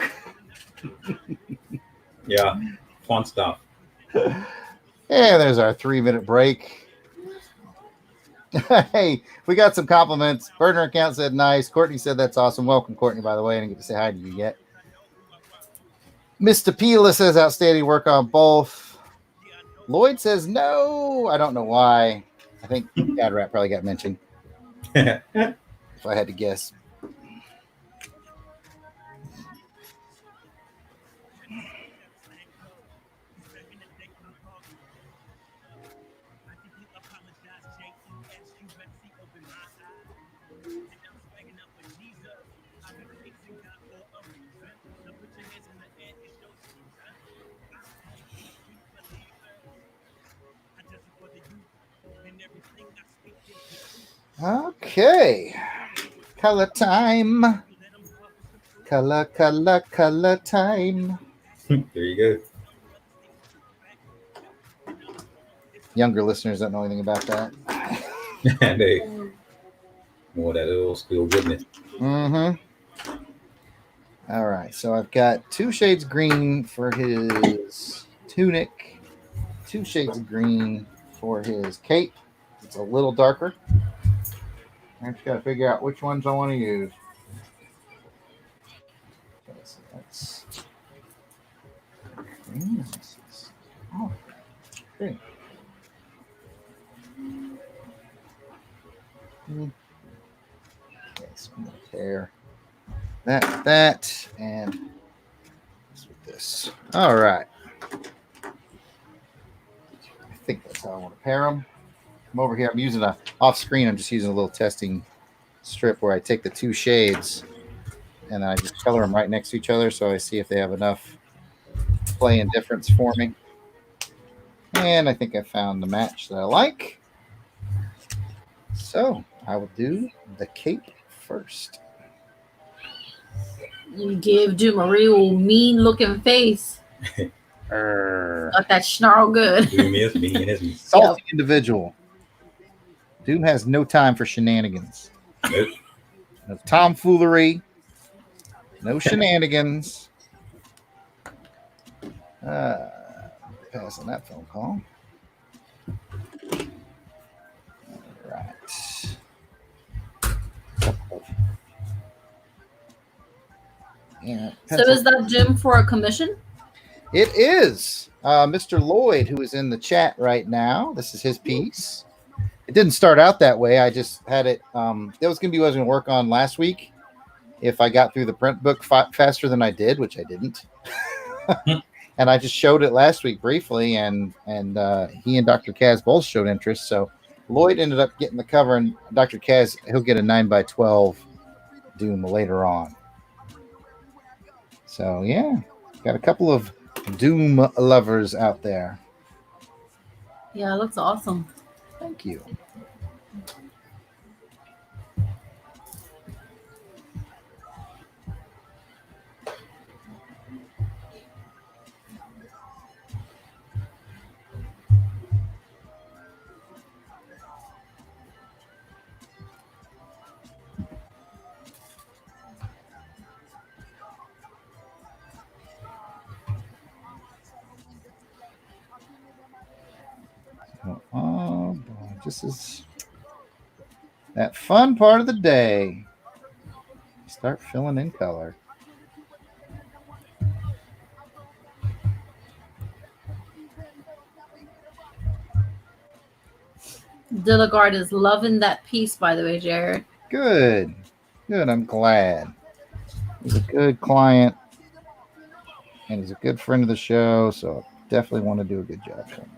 Yeah, fun stuff. And there's our 3-minute break. Hey, we got some compliments. Burner account said nice. Courtney said that's awesome. Welcome, Courtney, by the way. I didn't get to say hi to you yet. Mr. Pila says outstanding work on both. Lloyd says no. I don't know why. I think Dad Rat probably got mentioned. If I had to guess. Okay. Color time. Color time. There you go. Younger listeners don't know anything about that. They more that old school goodness. Mm-hmm. All right. So I've got 2 shades green for his tunic, 2 shades of green for his cape. It's a little darker. I just got to figure out which ones I want to use. Okay, so that's green. Oh, green. Okay, so I'm going to pair that, and this with this. All right. I think that's how I want to pair them. I'm over here. I'm using off screen. I'm just using a little testing strip where I take the 2 shades and I just color them right next to each other so I see if they have enough play and difference for me. And I think I found the match that I like. So I will do the cape first. You give Doom a real mean looking face. Got that snarl good. Doom is mean, isn't he? Salty individual. Doom has no time for shenanigans. Nope. No tomfoolery. No shenanigans. Passing that phone call. All right. Yeah, So is that Jim for a commission? It is. Mr. Lloyd, who is in the chat right now. This is his piece. It didn't start out that way. I just had it. That was going to be what I was going to work on last week. If I got through the print book faster than I did, which I didn't. And I just showed it last week briefly, and he and Dr. Kaz both showed interest. So Lloyd ended up getting the cover, and Dr. Kaz, he'll get a 9x12 Doom later on. So, yeah, got a couple of Doom lovers out there. Yeah, it looks awesome. Thank you. Oh boy, this is that fun part of the day. Start filling in color. Dilligard is loving that piece, by the way, Jarrod. Good. Good. I'm glad. He's a good client and he's a good friend of the show, so I definitely want to do a good job for him.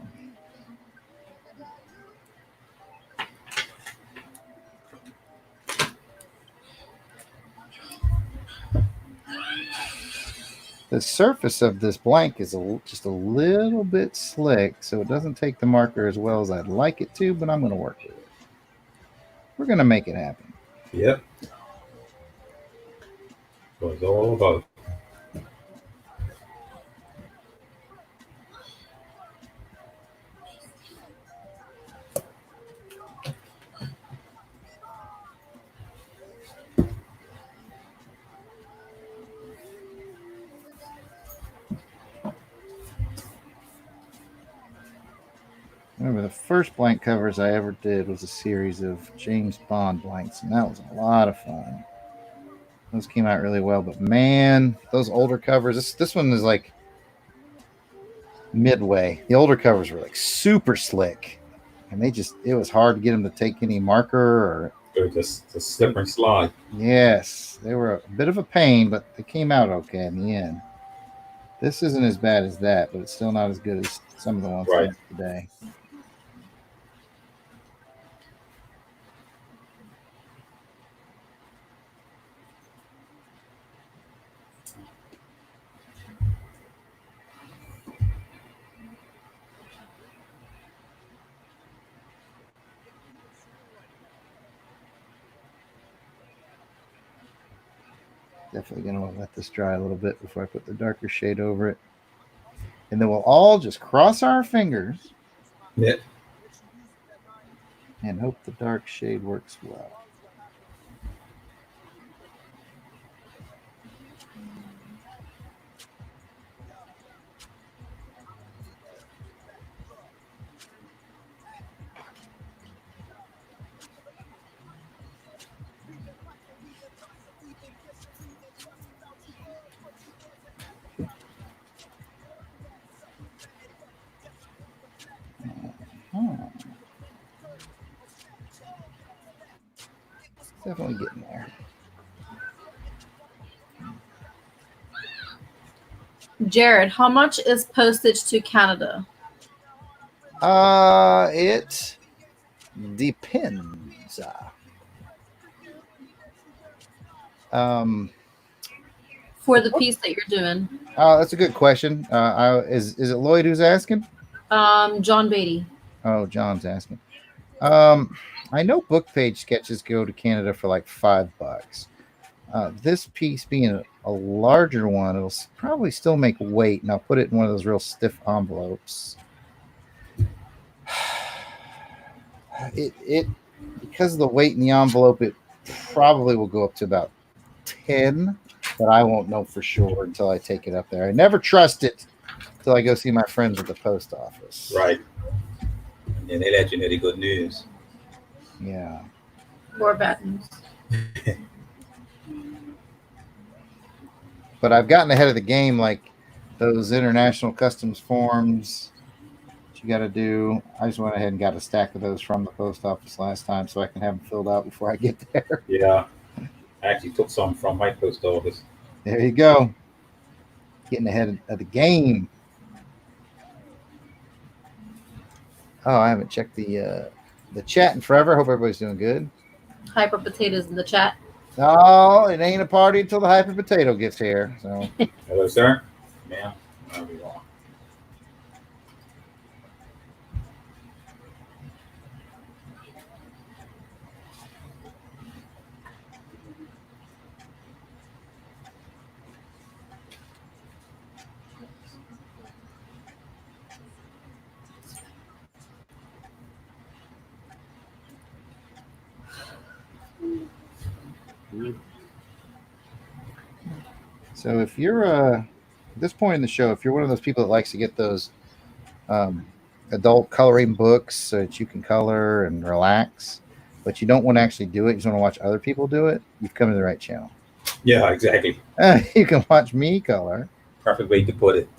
The surface of this blank is just a little bit slick, so it doesn't take the marker as well as I'd like it to, but I'm going to work with it. We're going to make it happen. Yep. What it's all about. Remember, the first blank covers I ever did was a series of James Bond blanks, and that was a lot of fun. Those came out really well, but man, those older covers, this one is like midway. The older covers were like super slick, and it was hard to get them to take any marker or. They're just slip and slide. Yes, they were a bit of a pain, but they came out okay in the end. This isn't as bad as that, but it's still not as good as some of the ones Right. today. Definitely going to want to let this dry a little bit before I put the darker shade over it. And then we'll all just cross our fingers. Yep. And hope the dark shade works well. Definitely getting there. Jarrod, how much is postage to Canada? It depends. For the piece that you're doing. That's a good question. Is it Lloyd who's asking? John Beatty. Oh, John's asking. I know book page sketches go to Canada for like $5. This piece being a larger one, it'll probably still make weight, and I'll put it in one of those real stiff envelopes. It because of the weight in the envelope, it probably will go up to about 10, but I won't know for sure until I take it up there. I never trust it until I go see my friends at the post office. Right. And they let you know the good news. Yeah. Or bad news. But I've gotten ahead of the game, like those international customs forms that you got to do. I just went ahead and got a stack of those from the post office last time so I can have them filled out before I get there. Yeah. I actually took some from my post office. There you go. Getting ahead of the game. Oh, I haven't checked the chat in forever. Hope everybody's doing good. Hyper Potatoes in the chat. No, it ain't a party until the hyper potato gets here. So Hello, sir. Ma'am. Wherever you are. So if you're at this point in the show, if you're one of those people that likes to get those adult coloring books so that you can color and relax, but you don't want to actually do it, you just want to watch other people do it, you've come to the right channel. Yeah, exactly. You can watch me color. Perfect way to put it.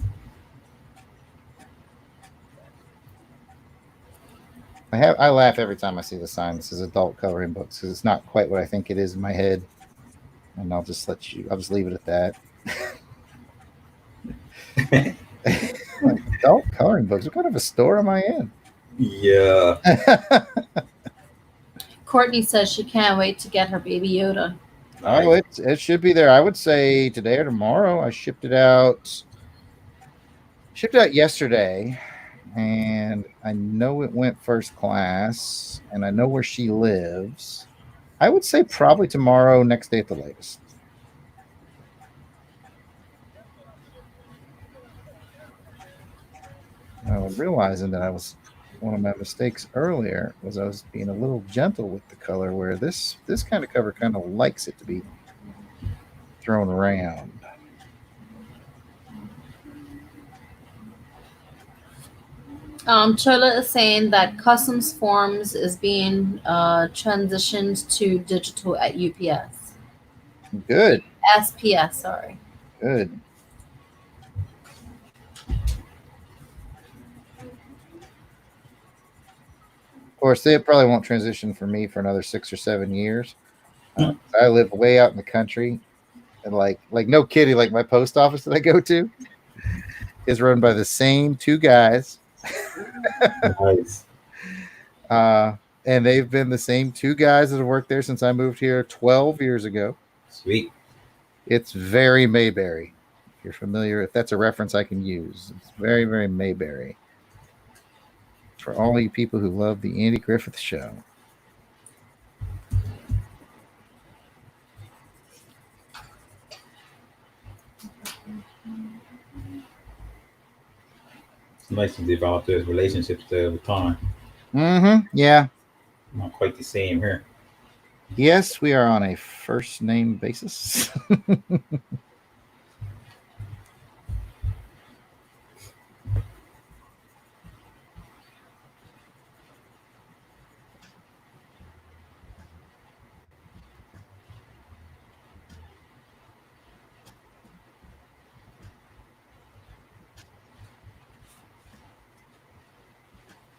I laugh every time I see the sign that says adult coloring books because it's not quite what I think it is in my head. And I'll just leave it at that. Like, adult coloring books. What kind of a store am I in? Yeah. Courtney says she can't wait to get her baby Yoda. Oh, it should be there. I would say today or tomorrow. I shipped it out yesterday, and I know it went first class, and I know where she lives. I would say probably tomorrow, next day at the latest. I was realizing that one of my mistakes earlier was I was being a little gentle with the color, where this kind of cover kind of likes it to be thrown around. Chola is saying that Customs Forms is being transitioned to digital at UPS. Good. SPS, sorry. Good. Of course, they probably won't transition for me for another 6 or 7 years. I live way out in the country, and like no kidding, like my post office that I go to is run by the same two guys. Nice. And they've been the same two guys that have worked there since I moved here 12 years ago. Sweet. It's very Mayberry. If you're familiar, if that's a reference I can use, it's very, very Mayberry. For all you people who love the Andy Griffith Show. It's nice to develop those relationships there over time. Mm-hmm. Yeah. Not quite the same here. Yes, we are on a first name basis.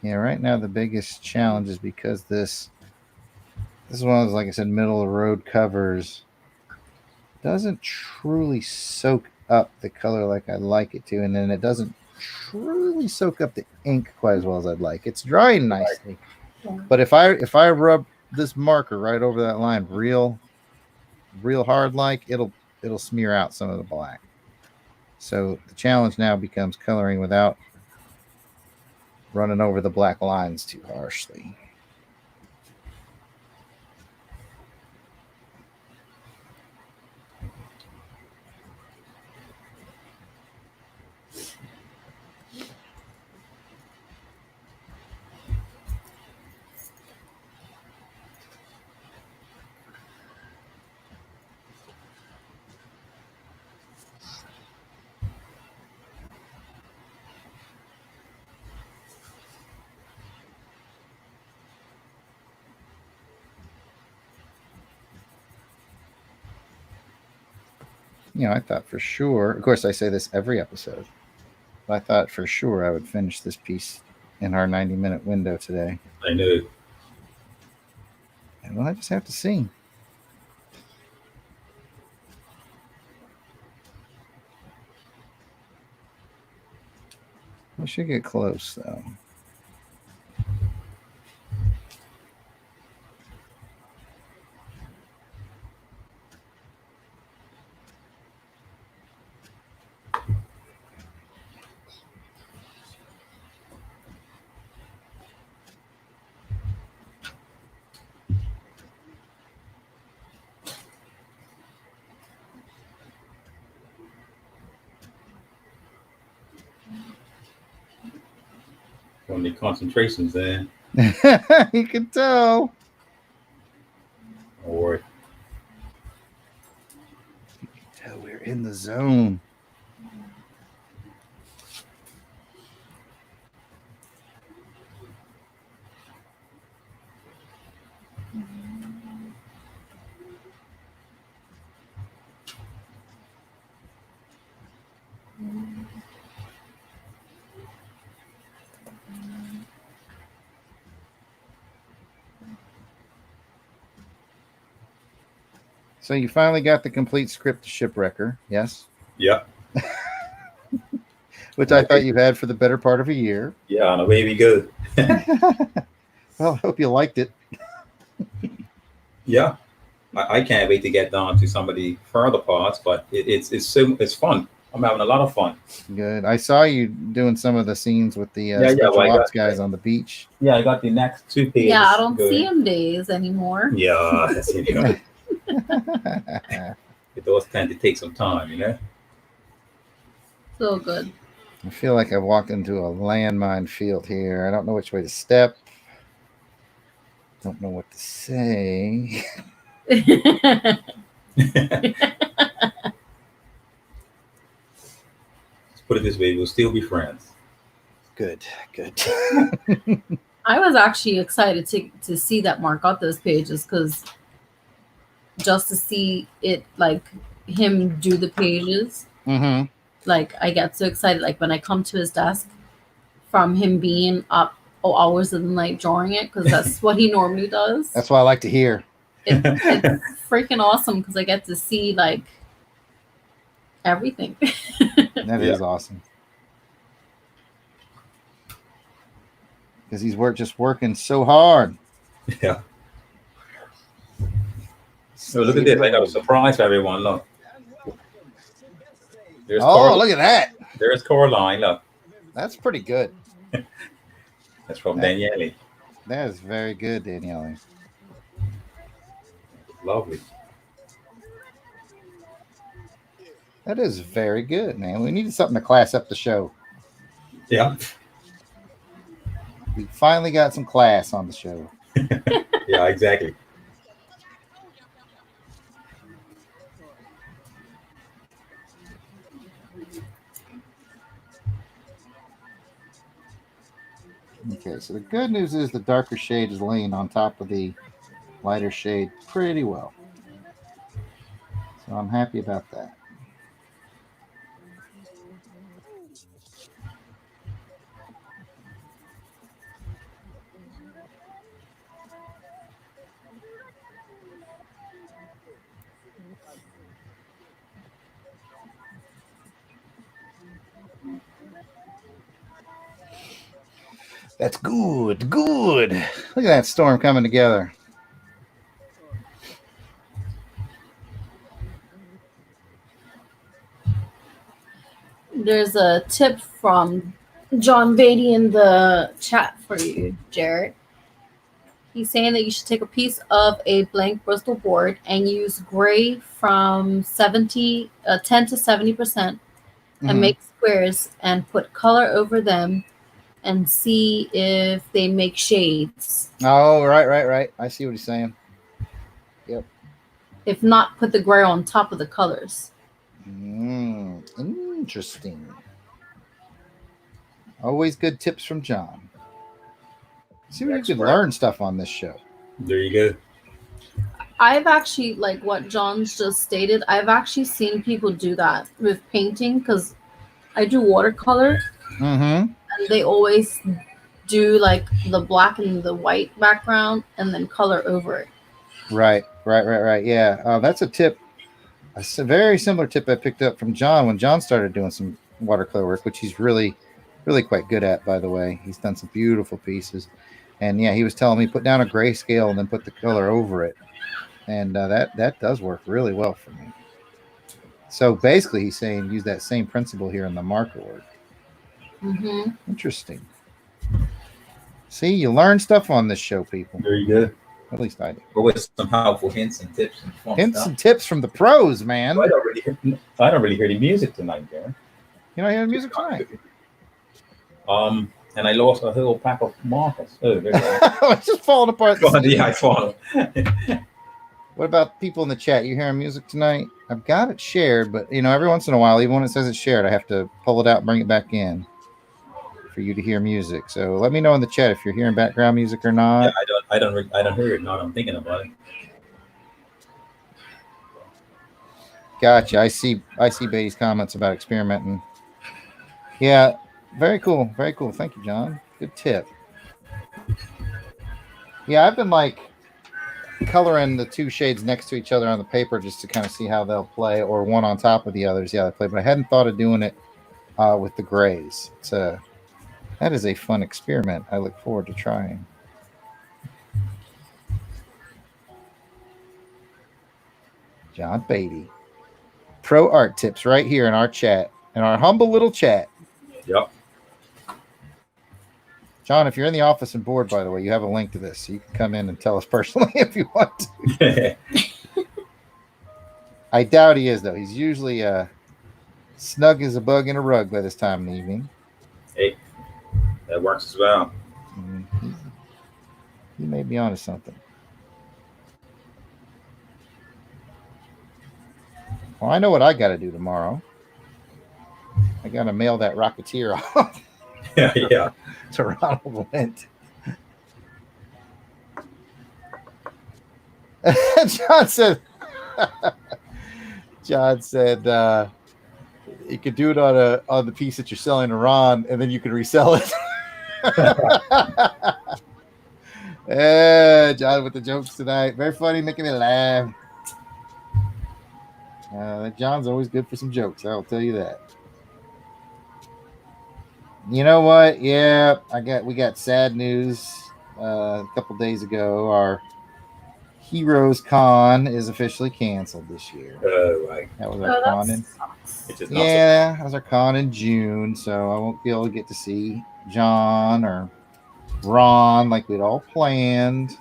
Yeah, right now the biggest challenge is because this is one of those, like I said, middle of the road covers. Doesn't truly soak up the color like I'd like it to, and then it doesn't truly soak up the ink quite as well as I'd like. It's drying nicely, but if I rub this marker right over that line real hard, like it'll smear out some of the black. So the challenge now becomes coloring without running over the black lines too harshly. I thought for sure, of course I say this every episode, but I thought for sure I would finish this piece in our 90-minute window today. I knew. And well, I just have to see. We should get close, though. One of the concentrations then. You can tell. Or in the zone. So you finally got the complete script to Shipwrecker, yes? Yeah. Which I thought you had for the better part of a year. Yeah, on the way we go. Well, I hope you liked it. Yeah. I can't wait to get down to some of the further parts, but it's fun. I'm having a lot of fun. Good. I saw you doing some of the scenes with the Yeah, special well, ops guys on the beach. Yeah, I got the next 2 pages. Yeah, I don't going. see him days anymore. Yeah, that's it. It does tend to take some time, you know? So good. I feel like I've walked into a landmine field here. I don't know which way to step. Don't know what to say. Let's put it this way, we'll still be friends. Good, good. I was actually excited to see that Mark got those pages, because just to see it, like, him do the pages, Mm-hmm. like, I get so excited. Like, when I come to his desk from him being up hours of the night drawing it, because that's what he normally does. That's what I like to hear. It's freaking awesome, because I get to see, like, everything. That is awesome. Because he's just working so hard. Yeah. So look at this. I got a surprise for everyone. Look. There's look at that. There's Coraline. Look. That's pretty good. That's from Daniele. That is very good, Daniele. Lovely. That is very good, man. We needed something to class up the show. Yeah. We finally got some class on the show. Yeah, exactly. Okay, so the good news is the darker shade is laying on top of the lighter shade pretty well. So I'm happy about that. That's good. Good. Look at that storm coming together. There's a tip from John Beatty in the chat for you, Jarrod. He's saying that you should take a piece of a blank Bristol board and use gray from 10 to 70% and make squares and put color over them and see if they make shades. Oh, right. I see what he's saying. Yep. If not, put the gray on top of the colors. Interesting. Always good tips from John. See what you can learn stuff on this show. There you go. I've actually, like what John's just stated, I've actually seen people do that with painting, because I do watercolor. Mm-hmm. And they always do like the black and the white background and then color over it. Right. Yeah. That's a tip. A very similar tip I picked up from John when John started doing some watercolor work, which he's really quite good at, by the way. He's done some beautiful pieces. And yeah, he was telling me put down a grayscale and then put the color over it. And that does work really well for me. So basically he's saying use that same principle here in the marker work. Mm-hmm. Interesting. See, you learn stuff on this show, people. There you go. At least I do. Always some helpful hints and tips and fun Hints stuff. and tips from the pros, man. I don't really hear the music tonight, Darren. You don't hear the music tonight? And I lost a whole pack of markers. Oh, there you go. It's just falling apart. Yeah, I follow. What about people in the chat? You hearing music tonight? I've got it shared, but every once in a while, even when it says it's shared, I have to pull it out and bring it back in for you to hear music. So let me know in the chat if you're hearing background music or not. Yeah, I don't hear it now that I'm thinking about it. Gotcha. I see Beatty's comments about experimenting. Yeah, very cool. Very cool. Thank you, John. Good tip. Yeah, I've been like coloring the two shades next to each other on the paper just to kind of see how they'll play, or one on top of the other, see how they play. But I hadn't thought of doing it with the grays. That is a fun experiment. I look forward to trying. John Beatty. Pro art tips right here in our chat, in our humble little chat. Yep. John, if you're in the office and bored, by the way, you have a link to this, so you can come in and tell us personally if you want to. I doubt he is, though. He's usually snug as a bug in a rug by this time in the evening. Hey, that works as well. He may be onto something. Well, I know what I got to do tomorrow. I got to mail that Rocketeer off. Yeah. To Ronald Went. John said you could do it on the piece that you're selling to Ron, and then you could resell it. Yeah, John with the jokes tonight. Very funny, making me laugh. John's always good for some jokes. I'll tell you that. You know what? Yeah, we got sad news a couple days ago. Our Heroes Con is officially canceled this year. Right. That was our con that was our con in June, so I won't be able to get to see John or Ron like we'd all planned.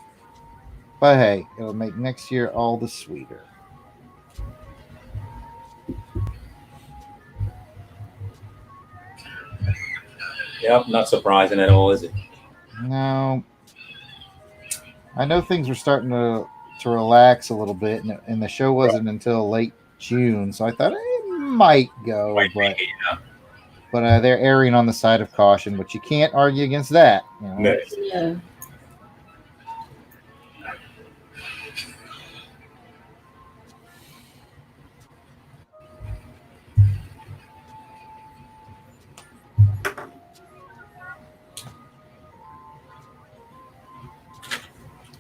But hey, it'll make next year all the sweeter. Yep, not surprising at all, is it? No. I know things were starting to relax a little bit, and the show wasn't until late June, so I thought it might go, but they're erring on the side of caution, but you can't argue against that. Yeah.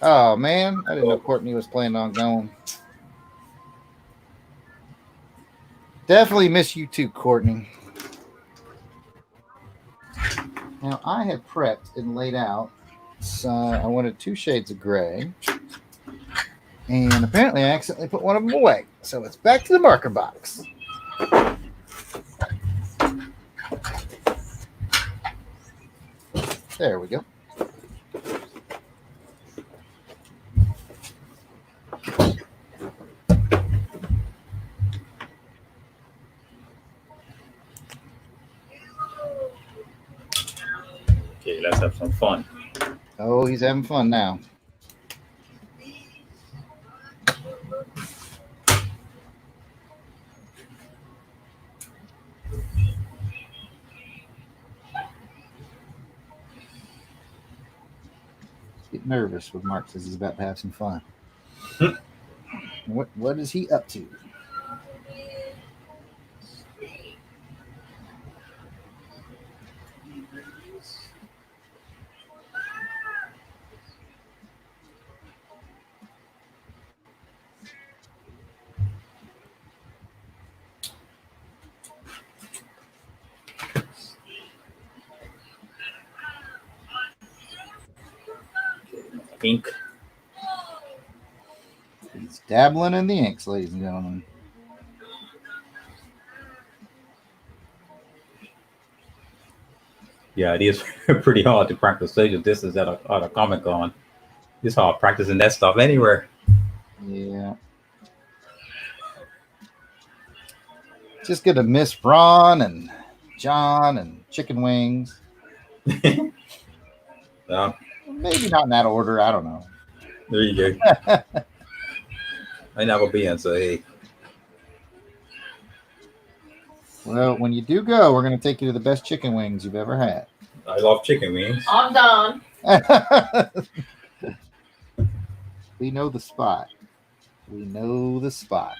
Oh man, I didn't know Courtney was planning on going. Definitely miss you too, Courtney. Now I had prepped and laid out. So I wanted 2 shades of gray, and apparently I accidentally put one of them away. So it's back to the marker box. There we go. Okay, let's have some fun. Oh, he's having fun now. Get nervous when Mark says he's about to have some fun. What is he up to? Ink. He's dabbling in the inks, ladies and gentlemen. Yeah, it is pretty hard to practice social distance at a Comic-Con. It's hard practicing that stuff anywhere. Yeah. Just gonna miss Ron and John and chicken wings. Yeah. Maybe not in that order. I don't know. There you go. I never been, so hey. Well, when you do go, we're going to take you to the best chicken wings you've ever had. I love chicken wings. I'm done. We know the spot. We know the spot.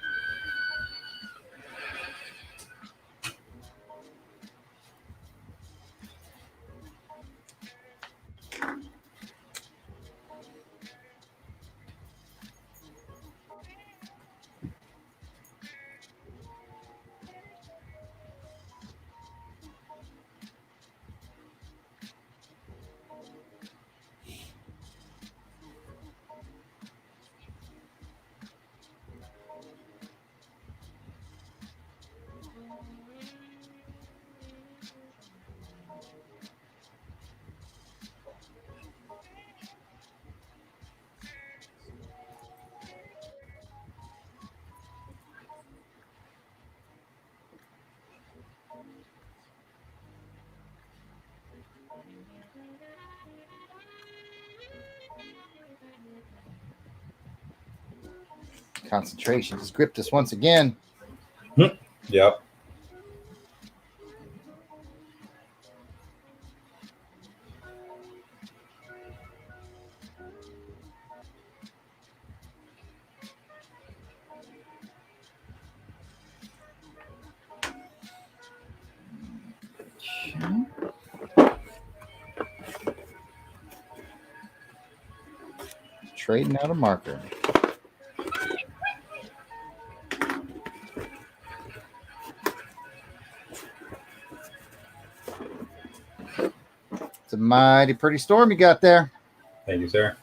Concentration has gripped us once again. Yep. Trading out a marker. It's a mighty pretty storm you got there. Thank you, sir.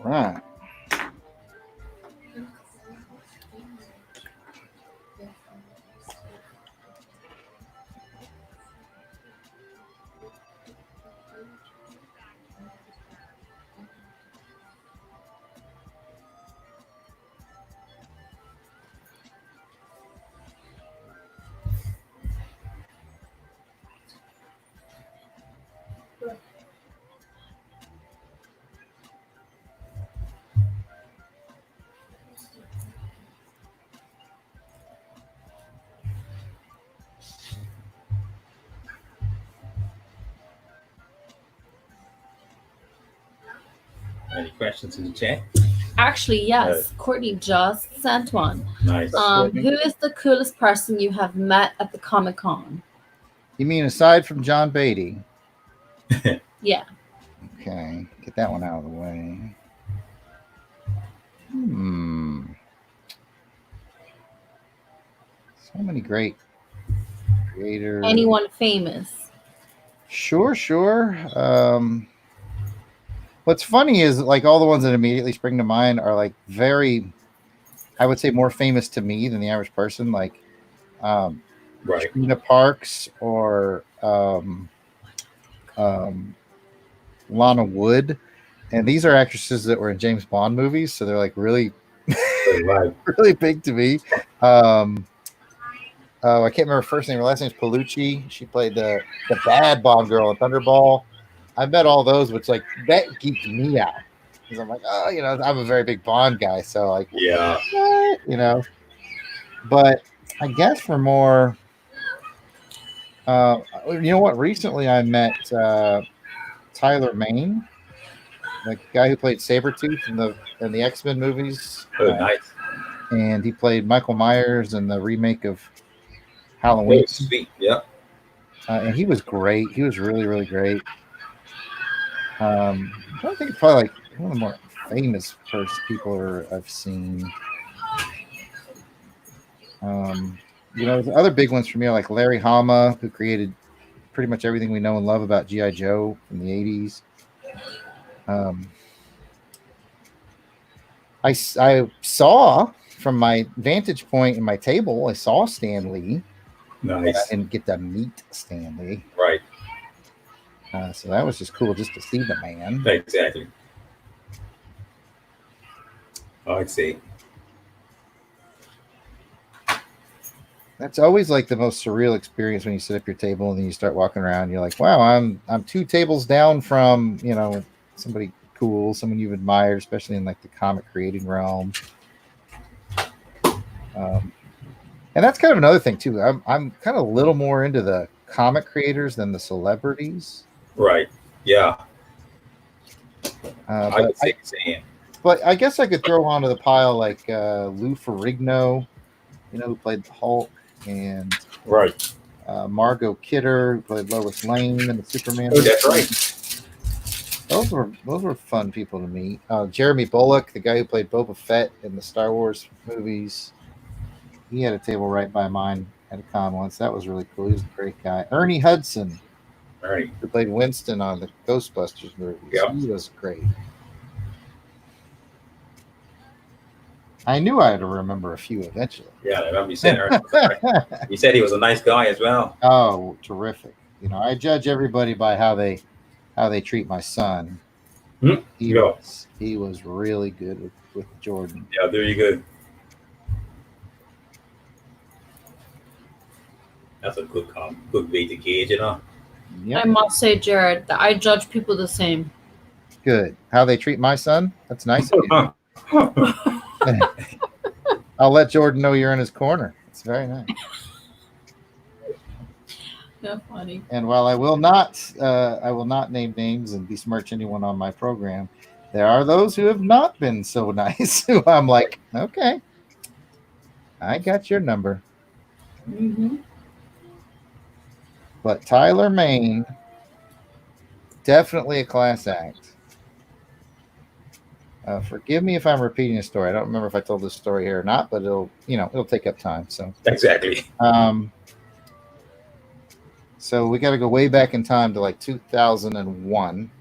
All right. Any questions in the chat? Actually, yes. Courtney just sent one. Nice. Who is the coolest person you have met at the Comic-Con? You mean aside from John Beatty? Yeah. Okay, get that one out of the way. So many great creators. Anyone famous? Sure. What's funny is like all the ones that immediately spring to mind are like very, I would say, more famous to me than the average person. Like Right. Trina Parks or Lana Wood, and these are actresses that were in James Bond movies, so they're like really, Right. really big to me. I can't remember her first name. Her last name is Palucci. She played the bad Bond girl in Thunderball. I met all those, which like that geeked me out because I'm like, oh, you know, I'm a very big Bond guy, so like, Yeah. what? You know. But I guess for more You know what? Recently, I met Tyler Mane, the guy who played Sabretooth in the X-Men movies, Oh, nice. and he played Michael Myers in the remake of Oh, Halloween. sweet. Yep. And he was great. He was really, really great. I think it's probably like one of the more famous people I've seen. The other big ones for me are like Larry Hama, who created pretty much everything we know and love about G.I. Joe from the 80s. I saw from my vantage point in my table, I saw Stan Lee. Nice. I didn't get to meet Stan Lee. Right. So that was just cool just to see the man. Exactly. I see. That's always like the most surreal experience when you sit up your table and then you start walking around. You're like, wow, I'm 2 tables down from, somebody cool, someone you've admired, especially in like the comic creating realm. And that's kind of another thing too. I'm kind of a little more into the comic creators than the celebrities. Right. Yeah. But I guess I could throw onto the pile like Lou Ferrigno, who played the Hulk, and right. Margot Kidder, who played Lois Lane in the Superman. Oh, that's right. Those were fun people to meet. Jeremy Bullock, the guy who played Boba Fett in the Star Wars movies, he had a table right by mine at a con once. That was really cool. He was a great guy. Ernie Hudson, who played Winston on the Ghostbusters movies. Yep. He was great. I knew I had to remember a few eventually. Yeah, I remember you said Ernie. He said he was a nice guy as well. Oh, terrific! I judge everybody by how they treat my son. He was really good with Jordan. Yeah, there you go. That's a good way to gauge it, huh? Yep. I must say, Jarrod, that I judge people the same. Good. How they treat my son? That's nice of you. I'll let Jordan know you're in his corner. It's very nice. That's funny. And while I will not name names and besmirch anyone on my program, there are those who have not been so nice. Who I'm like, okay, I got your number. Mm-hmm. But Tyler Mane, definitely a class act. Forgive me if I'm repeating a story. I don't remember if I told this story here or not, but it'll take up time. So exactly. So we got to go way back in time to like 2001,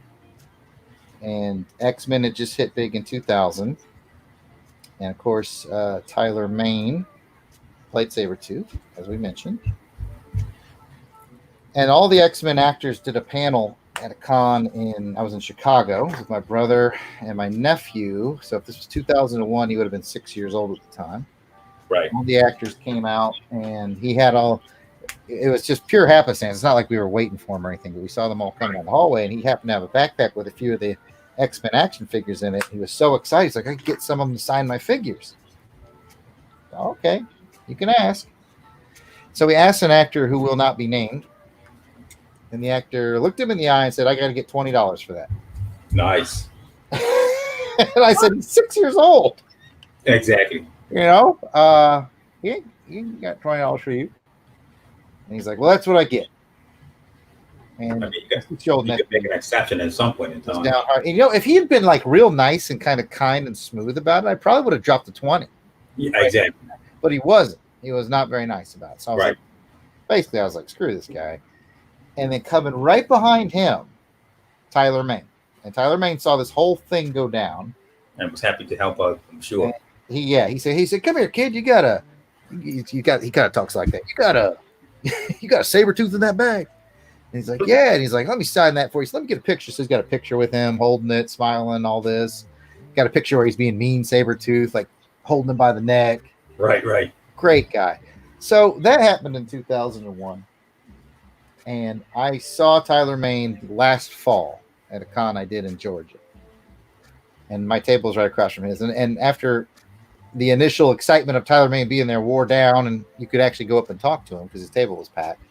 and X-Men had just hit big in 2000, and of course Tyler Mane played Sabretooth, as we mentioned, and all the X-Men actors did a panel at a con I was in Chicago with my brother and my nephew. So if this was 2001, he would have been 6 years old at the time. Right. All the actors came out, and he had it was just pure happenstance. It's not like we were waiting for him or anything, but we saw them all coming down the hallway, and he happened to have a backpack with a few of the X-Men action figures in it. He was so excited. He's like, I could get some of them to sign my figures. Okay, you can ask. So we asked an actor who will not be named, and the actor looked him in the eye and said, I got to get $20 for that. Nice. And I said, he's 6 years old. Exactly. He got $20 for you. And he's like, well, that's what I get. And you could make an exception at some point in time. And, if he had been like real nice and kind of kind and smooth about it, I probably would have dropped the 20. Yeah, exactly. But he wasn't. He was not very nice about it. So I was like, screw this guy. And then coming right behind him, Tyler Mane. And Tyler Mane saw this whole thing go down. And was happy to help out, I'm sure. He said, come here, kid, he kind of talks like that. You got a saber tooth in that bag. And he's like, yeah. And he's like, let me sign that for you. So let me get a picture. So he's got a picture with him holding it, smiling, all this. Got a picture where he's being mean, saber tooth, like holding him by the neck. Right. Great guy. So that happened in 2001. And I saw Tyler Mane last fall at a con I did in Georgia. And my table is right across from his. And after the initial excitement of Tyler Mane being there wore down, and you could actually go up and talk to him because his table was packed,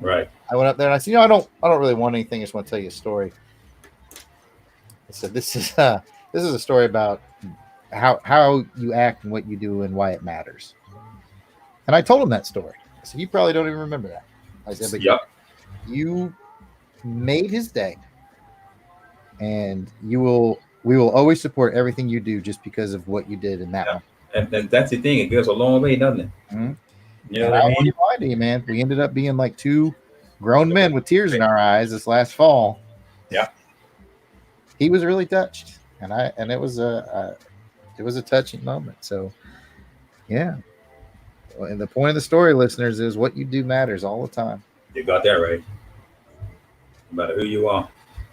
Right. I went up there and I said, I don't really want anything. I just want to tell you a story. I said, this is a story about how you act and what you do and why it matters. And I told him that story. I said, you probably don't even remember that. I said, but Yep. you made his day, and we will always support everything you do just because of what you did in that one. And that's the thing. It goes a long way, doesn't it? Mm-hmm. You know what I mean? won't lie to you, man. We ended up being like two grown men with tears in our eyes this last fall. Yeah. He was really touched, and it was a touching moment. So, yeah. And the point of the story, listeners, is what you do matters all the time. You got that right. No matter who you are.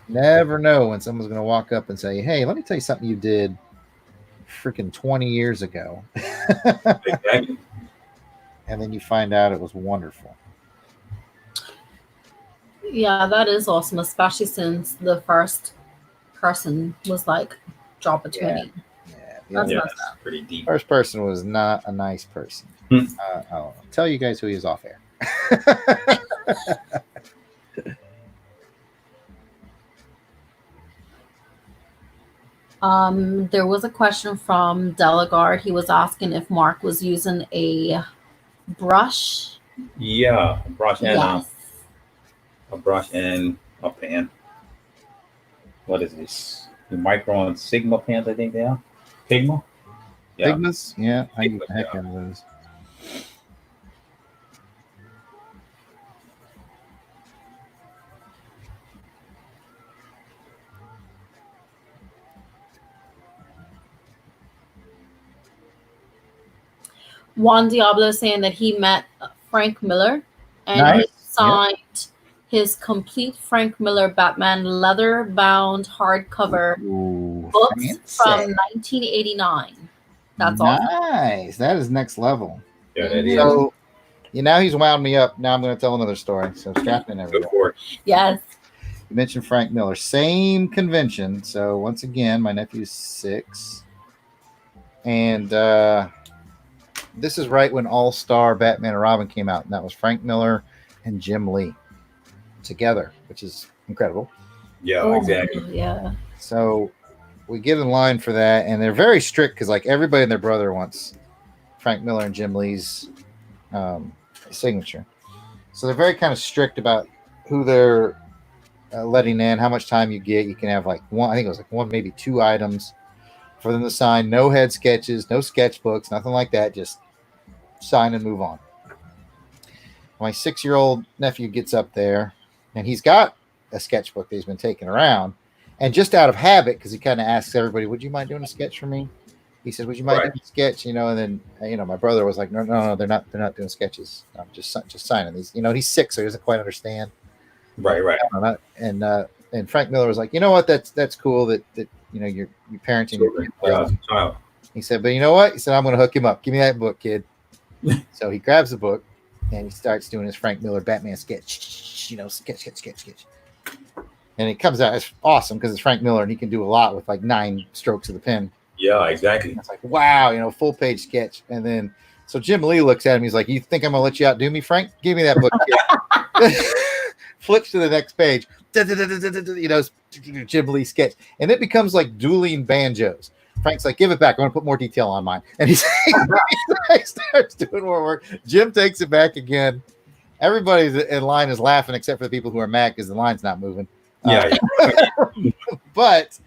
Never know when someone's going to walk up and say, hey, let me tell you something you did freaking 20 years ago. Exactly. And then you find out it was wonderful. Yeah, that is awesome, especially since the first person was like, drop a 20. That's That's pretty deep. First person was not a nice person. I'll tell you guys who he is off air. There was a question from Delegard. He was asking if Mark was using a brush. Yeah, a brush and Yes. a brush and a pen. What is this? The Micron Sigma pens, I think they are. Pigma? Yeah. Figmas? Yeah, I use the heck Yeah. out of those. Juan Diablo saying that he met Frank Miller and Nice. he signed his complete Frank Miller Batman leather-bound hardcover Ooh, books fancy. from 1989. That's awesome. Nice. That is next level. Yeah, that is. So, now he's wound me up. Now I'm going to tell another story. So strap in, Go everyone. for it. Yes. You mentioned Frank Miller. Same convention. So once again, my nephew's 6. And this is right when All-Star Batman and Robin came out. And that was Frank Miller and Jim Lee together, which is incredible. Yeah, exactly. Yeah. So we get in line for that. And they're very strict because like everybody and their brother wants Frank Miller and Jim Lee's signature. So they're very kind of strict about who they're letting in, how much time you get. You can have like one, I think it was like one, maybe 2 items for them to sign. No head sketches, no sketchbooks, nothing like that. Just sign and move on. My 6-year-old nephew gets up there and he's got a sketchbook that he's been taking around. And just out of habit, because he kind of asks everybody, would you mind doing a sketch for me? He said, would you mind doing a sketch? And then, my brother was like, no, they're not doing sketches. I'm just signing these. He's 6, so he doesn't quite understand. Right. And Frank Miller was like, you know what? That's cool that you're parenting your kid well. Child. He said, but you know what? He said, I'm going to hook him up. Give me that book, kid. So he grabs the book and he starts doing his Frank Miller Batman sketch. Sketch. And it comes out, it's awesome because it's Frank Miller and he can do a lot with like 9 strokes of the pen. Yeah, exactly. It's like, wow, full page sketch. And then, so Jim Lee looks at him. He's like, you think I'm going to let you outdo me, Frank? Give me that book, kid. Flips to the next page. Jim Lee sketch. And it becomes like dueling banjos. Frank's like, give it back. I want to put more detail on mine. And he starts doing more work. Jim takes it back again. Everybody in line is laughing except for the people who are mad because the line's not moving. Yeah. But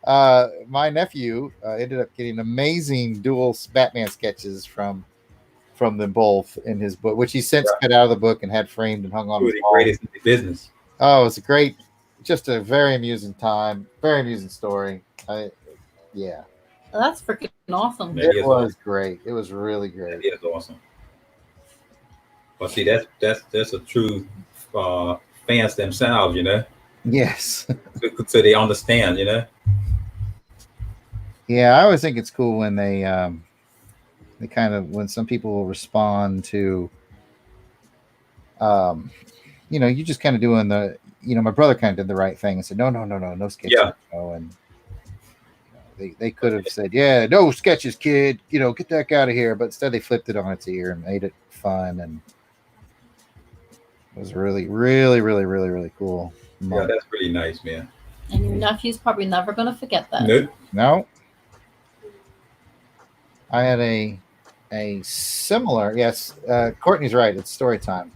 my nephew ended up getting amazing dual Batman sketches from them both in his book, which he since cut out of the book and had framed and hung on his wall. Greatest in the business. Oh, it's just a very amusing time, very amusing story. Yeah. That's freaking awesome. It was great. It was really great. It is awesome. But see, that's a true fans themselves, Yes. So they understand, Yeah, I always think it's cool when they kind of, when some people will respond to, you just kind of doing the, my brother kind of did the right thing and said, no sketches. Yeah. And they could have said, yeah, no sketches, kid, get that guy out of here. But instead they flipped it on its ear and made it fun. And It was really, really, really, really, really cool. Yeah, that's really nice, man. And your nephew's probably never going to forget that. Nope. No, I had a similar. Yes, Courtney's right. It's story time.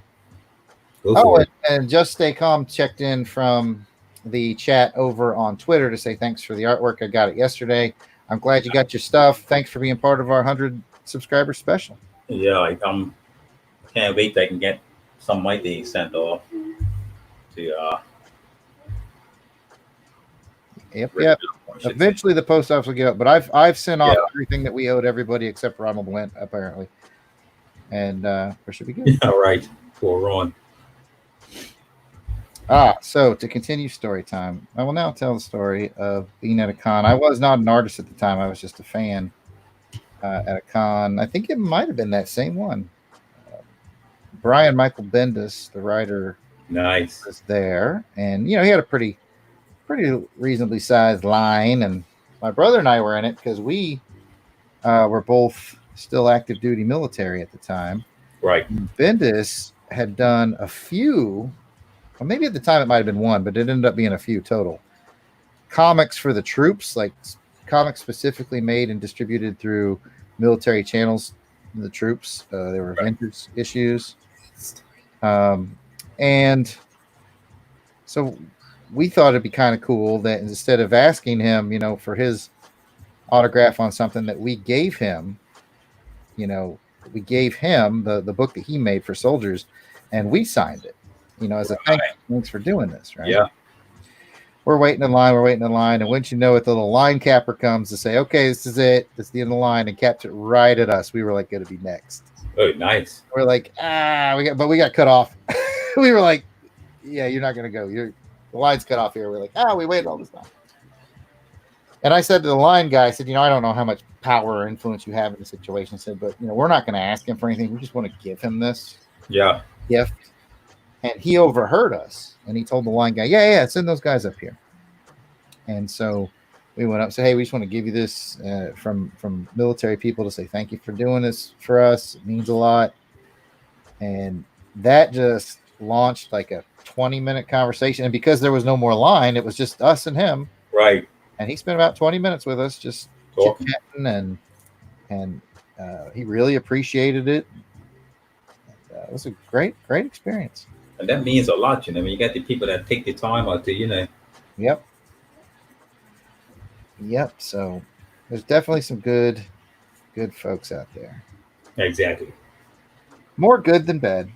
Go for it. And Just Stay Calm checked in from the chat over on Twitter to say thanks for the artwork. I got it yesterday. I'm glad you got your stuff. Thanks for being part of our 100 subscriber special. Yeah, can't wait that I can get some of my things sent off to Yep. Eventually the post office will get up, but I've sent off everything that we owed everybody except Ronald Went, apparently. And we should be good. Yeah, right. For Ron. So to continue story time, I will now tell the story of being at a con. I was not an artist at the time. I was just a fan at a con. I think it might have been that same one. Brian Michael Bendis, the writer, nice, was there. And, he had a pretty reasonably sized line. And my brother and I were in it because we were both still active duty military at the time. Right. Bendis had done a few, well, maybe at the time it might have been one, but it ended up being a few total comics for the troops, like comics specifically made and distributed through military channels. The troops, they were vintage issues. And so we thought it'd be kind of cool that instead of asking him, for his autograph on something that we gave him, we gave him the book that he made for soldiers, and we signed it, as a thanks for doing this, right? Yeah. We're waiting in line, and once you know it, the little line capper comes to say, okay, this is it. This is the end of the line, and caps it right at us. We were like, going to be next. Oh, nice. We're like, we got cut off. We were like, yeah, you're not going to go. The line's cut off here. We're like, we waited all this time. And I said to the line guy, I said, I don't know how much power or influence you have in the situation. I said, but, we're not going to ask him for anything. We just want to give him this gift. And he overheard us. And he told the line guy, yeah, send those guys up here. And so we went up and said, hey, we just want to give you this from military people to say thank you for doing this for us. It means a lot. And that just launched like a 20-minute conversation. And because there was no more line, it was just us and him. Right. And he spent about 20 minutes with us just chit-chatting, and he really appreciated it. It was a great experience. And that means a lot, when you get the people that take the time out to, Yep. So there's definitely some good folks out there. Exactly. More good than bad.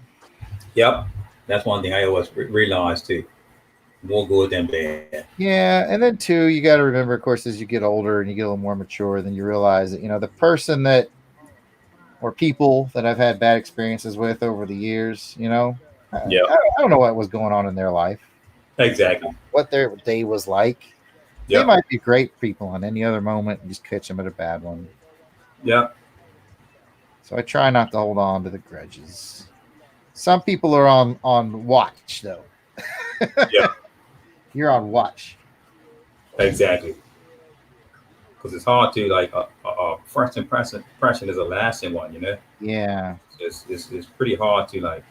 Yep. That's one thing I always realize too. More good than bad. Yeah. And then too, you got to remember, of course, as you get older and you get a little more mature, then you realize that, the person that, or people that I've had bad experiences with over the years, I don't know what was going on in their life. Exactly. What their day was like. They might be great people on any other moment and just catch them at a bad one. Yeah. So I try not to hold on to the grudges. Some people are on watch, though. Yeah. You're on watch. Exactly. Because it's hard to, like, first impression is a lasting one, Yeah. It's pretty hard to, like,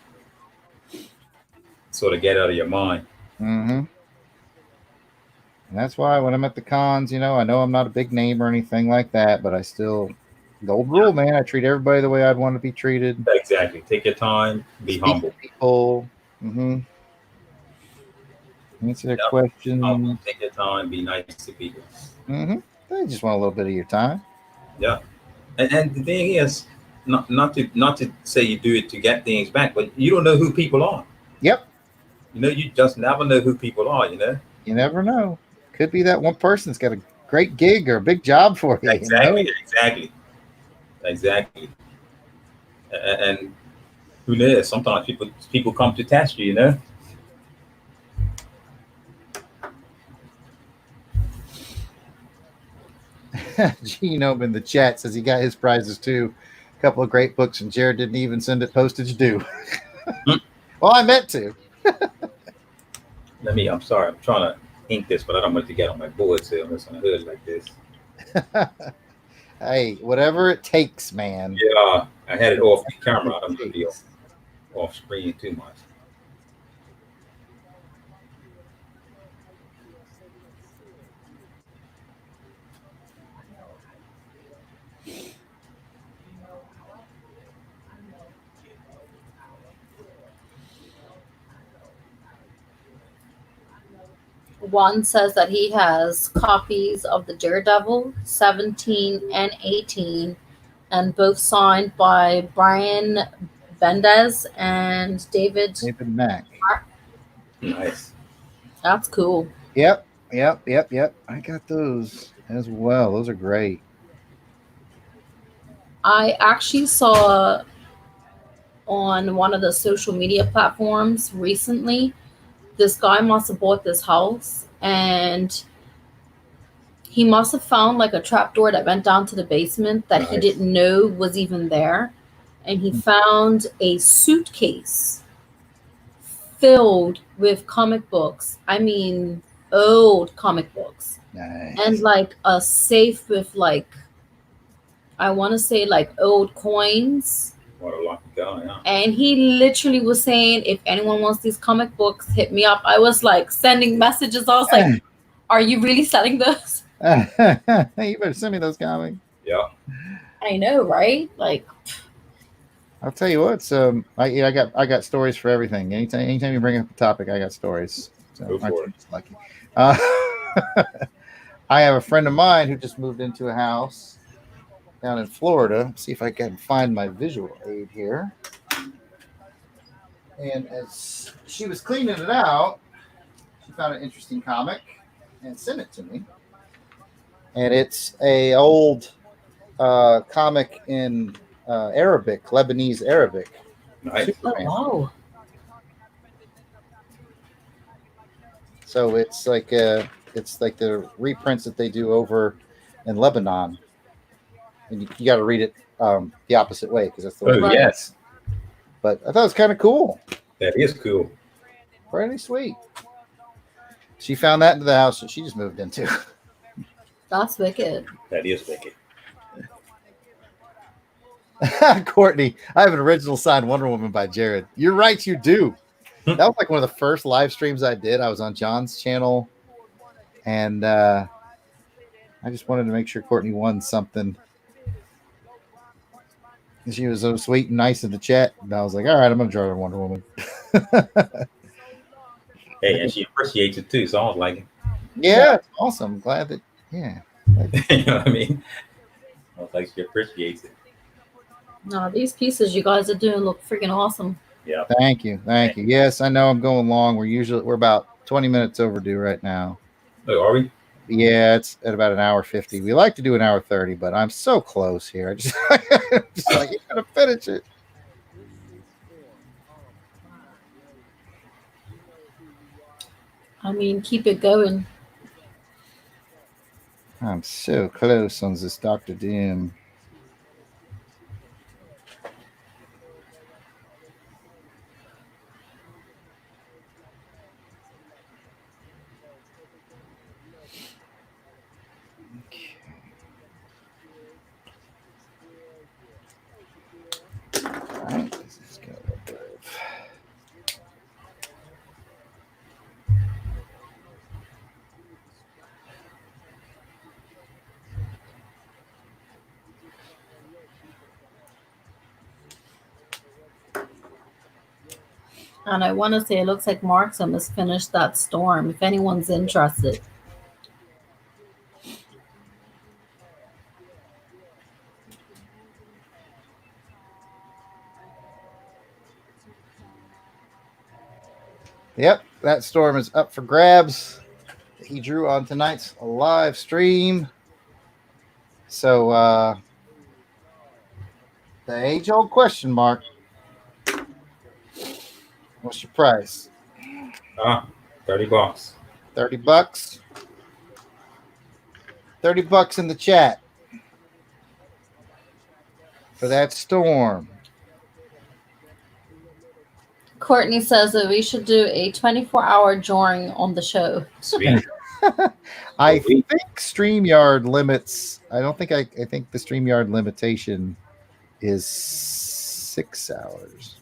sort of get out of your mind. Mm-hmm. And that's why when I'm at the cons, I know I'm not a big name or anything like that, but I still, the old rule, man, I treat everybody the way I'd want to be treated. Exactly. Take your time. Be humble. People. Mm-hmm. Answer their questions. Take your time. Be nice to people. Mm-hmm. They just want a little bit of your time. Yeah. And the thing is, not to say you do it to get things back, but you don't know who people are. Yep. You just never know who people are, You never know. Could be that one person's got a great gig or a big job for you. Exactly. And who knows? Sometimes people come to test you, Genome in the chat says he got his prizes too. A couple of great books, and Jarrod didn't even send it postage due. Well, I meant to. I'm sorry. I'm trying to ink this, but I don't want to get on my board, so I'm just on a hood like this. Hey, whatever it takes, man. Yeah, I had it off the camera. I don't want to be off screen too much. One says that he has copies of the Daredevil 17 and 18, and both signed by Brian Bendis and David. David Mack. Nice. That's cool. Yep. I got those as well. Those are great. I actually saw on one of the social media platforms recently, this guy must have bought this house and he must have found like a trapdoor that went down to the basement that he Nice. didn't know was even there. And he found a suitcase filled with comic books. I mean, old comic books. Nice. And like a safe with like, I want to say like old coins. What a lucky guy, huh? And he literally was saying, if anyone wants these comic books, hit me up. I was like sending messages. I was like, are you really selling those? You better send me those comics. Yeah. I know, right? Like, I'll tell you what. So I got stories for everything. Anytime you bring up a topic, I got stories. So Go for aren't it. you just lucky? I have a friend of mine who just moved into a house down in Florida. Let's see if I can find my visual aid here. And as she was cleaning it out, she found an interesting comic and sent it to me. And it's a old comic in Arabic, Lebanese Arabic. Nice. Superman. wow. So it's like the reprints that they do over in Lebanon, and you got to read it the opposite way because that's the way. Oh, yes. But I thought it was kind of cool. That is cool. Pretty sweet. She found that into the house that she just moved into. That's wicked. That is wicked. Courtney, I have an original signed Wonder Woman by Jarrod. You're right, you do. That was like one of the first live streams I did. I was on John's channel, and I just wanted to make sure Courtney won something. And she was so sweet and nice in the chat, and I was like, all right, I'm going to draw her Wonder Woman. Hey, and she appreciates it too. So I was like, Yeah, it's awesome. Glad that, yeah. you know what I mean? I was like, she appreciates it. No, these pieces you guys are doing look freaking awesome. Yeah. Thank you. Yes, I know I'm going long. We're about 20 minutes overdue right now. Oh, are we? Yeah, it's at about an hour 50. We like to do an hour 30, but I'm so close here. I just like, you gotta finish it. I mean, keep it going. I'm so close on this Dr. Doom. Right, this is gonna look good. And I want to say it looks like Marksham has finished that storm. If anyone's interested. Yep, that storm is up for grabs. He drew on tonight's live stream. So the age-old question, Mark. What's your price? $30. $30. $30 in the chat for that storm. Courtney says that we should do a 24-hour drawing on the show. Sweet. I think StreamYard limits. I think the StreamYard limitation is 6 hours.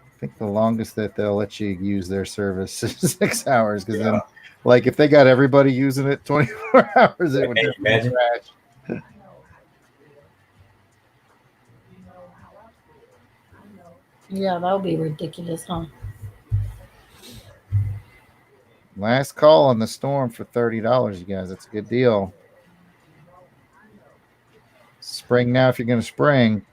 I think the longest that they'll let you use their service is 6 hours. Because then, like, if they got everybody using it 24 hours, it would definitely crash. Yeah, that would be ridiculous, huh? Last call on the storm for $30, you guys. That's a good deal. Spring now if you're going to spring.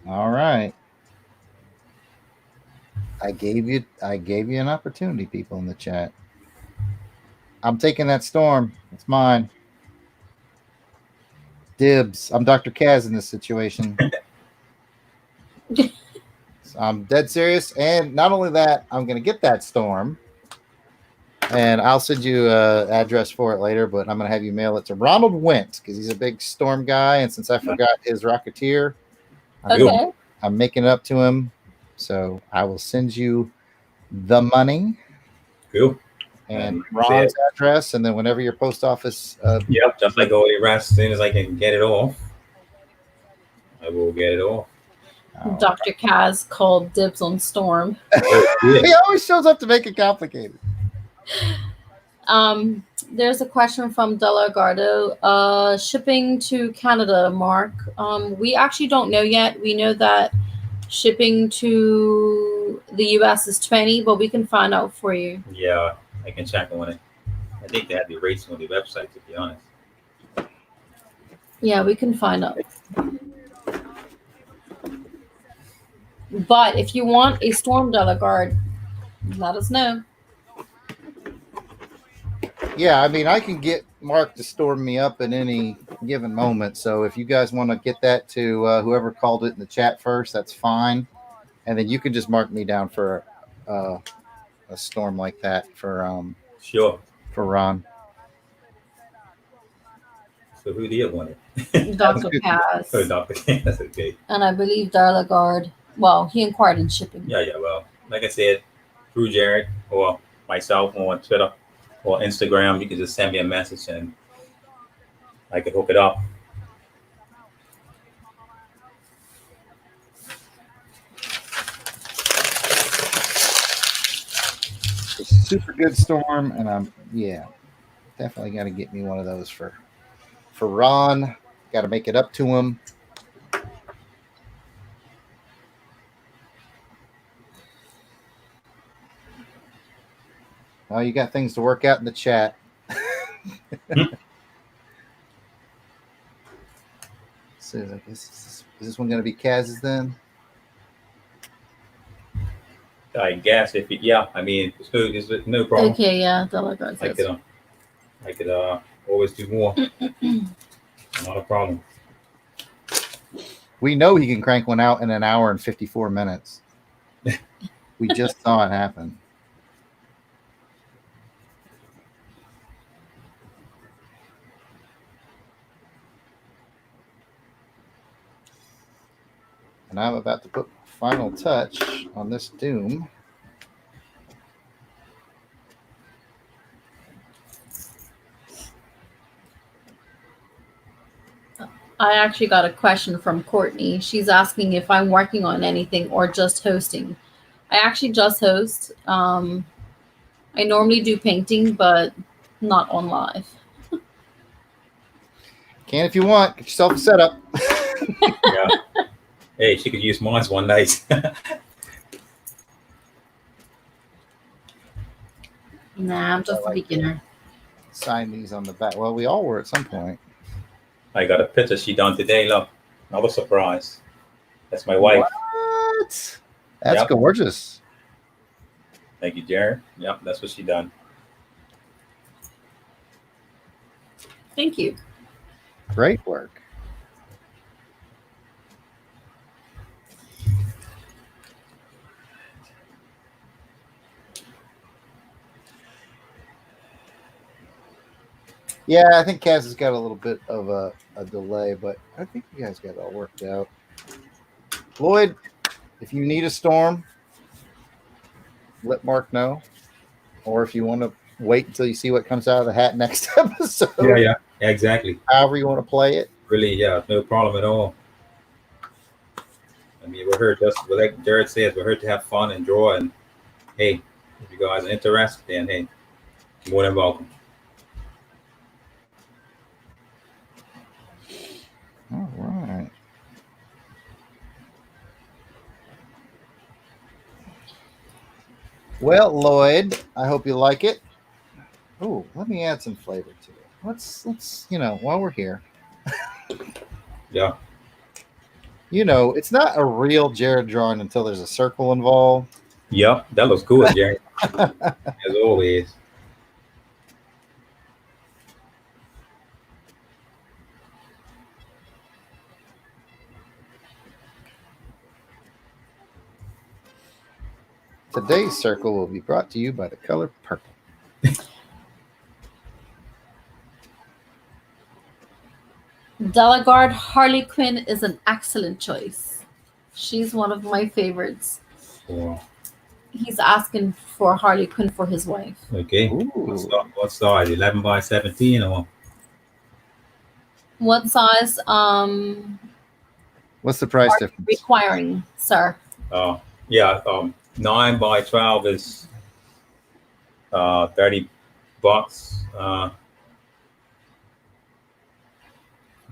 All right. I gave you an opportunity, people in the chat. I'm taking that storm. It's mine. Dibs. I'm Dr. Kaz in this situation. So I'm dead serious. And not only that, I'm going to get that storm. And I'll send you an address for it later, but I'm going to have you mail it to Ronald Went because he's a big storm guy. And since I forgot his Rocketeer, I'm making it up to him. So I will send you the money. Cool. And Ron's address, and then whenever your post office. Yep, just like all the rest, as soon as I can get it off, I will get it off. Dr. Kaz called dibs on storm. He always shows up to make it complicated. There's a question from Delagardo. Shipping to Canada, Mark. We actually don't know yet. We know that shipping to the US is $20, but we can find out for you. Yeah, I can check on it. I think they have the rates on the website, to be honest. Yeah, we can find out. But if you want a storm Delagard, let us know. Yeah, I mean, I can get Mark to storm me up at any given moment. So if you guys want to get that to whoever called it in the chat first, that's fine. And then you can just mark me down for a storm like that for Sure. For Ron. So who did want it? Dr. Kaz. Oh, Dr. Kaz, okay. And I believe Darlagard. Well, he inquired in shipping. Yeah. Well, like I said, through Jarrod or myself on Twitter or Instagram, you can just send me a message and I can hook it up. A super good storm, and I'm definitely got to get me one of those for Ron. Got to make it up to him. Well, you got things to work out in the chat. So I guess is this one going to be Kaz's then? I guess I mean, it's no problem. Okay, yeah, Delagard says. I could always do more. Not a problem. We know he can crank one out in an hour and 54 minutes. We just saw it happen. And I'm about to put final touch on this Doom. I actually got a question from Courtney. She's asking if I'm working on anything or just hosting. I actually just host. I normally do painting, but not on live. Can if you want. Get yourself a setup. Yeah. Hey, she could use mine one night. Nah, I'm just a beginner. Sign these on the back. Well, we all were at some point. I got a picture she done today. Look, another surprise. That's my wife. What? That's gorgeous. Thank you, Jarrod. Yep, that's what she done. Thank you. Great work. Yeah, I think Kaz has got a little bit of a delay, but I think you guys got it all worked out. Lloyd, if you need a storm, let Mark know. Or if you want to wait until you see what comes out of the hat next episode. Yeah, exactly. However you want to play it. Really, yeah, no problem at all. I mean, we're here just like Jarrod says, we're here to have fun and draw. And hey, if you guys are interested, then hey, more than welcome. All right. Well, Lloyd, I hope you like it. Oh, let me add some flavor to it. Let's while we're here. Yeah. It's not a real Jarrod drawing until there's a circle involved. Yep, that looks good, Jarrod. As always. Today's circle will be brought to you by the color purple. Delegard Harley Quinn is an excellent choice. She's one of my favorites. Cool. He's asking for Harley Quinn for his wife. Okay. What size? 11 by 17 or what size? What's the price difference? Requiring, sir. 9 by 12 is $30.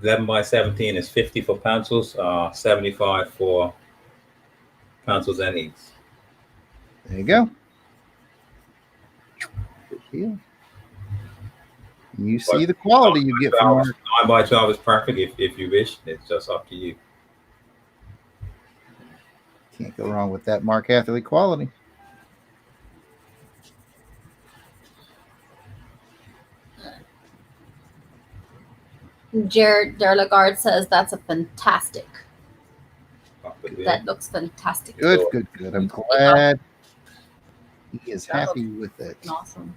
11 by 17 is 50 for pencils, 75 for pencils and inks. There you go. Good deal. You see the quality you get from 9 by 12 is perfect if you wish. It's just up to you. Can't go wrong with that Mark Hatherley quality. Jarrod Alberich says that's a fantastic. That looks fantastic. Good. I'm glad he is happy with it. Awesome.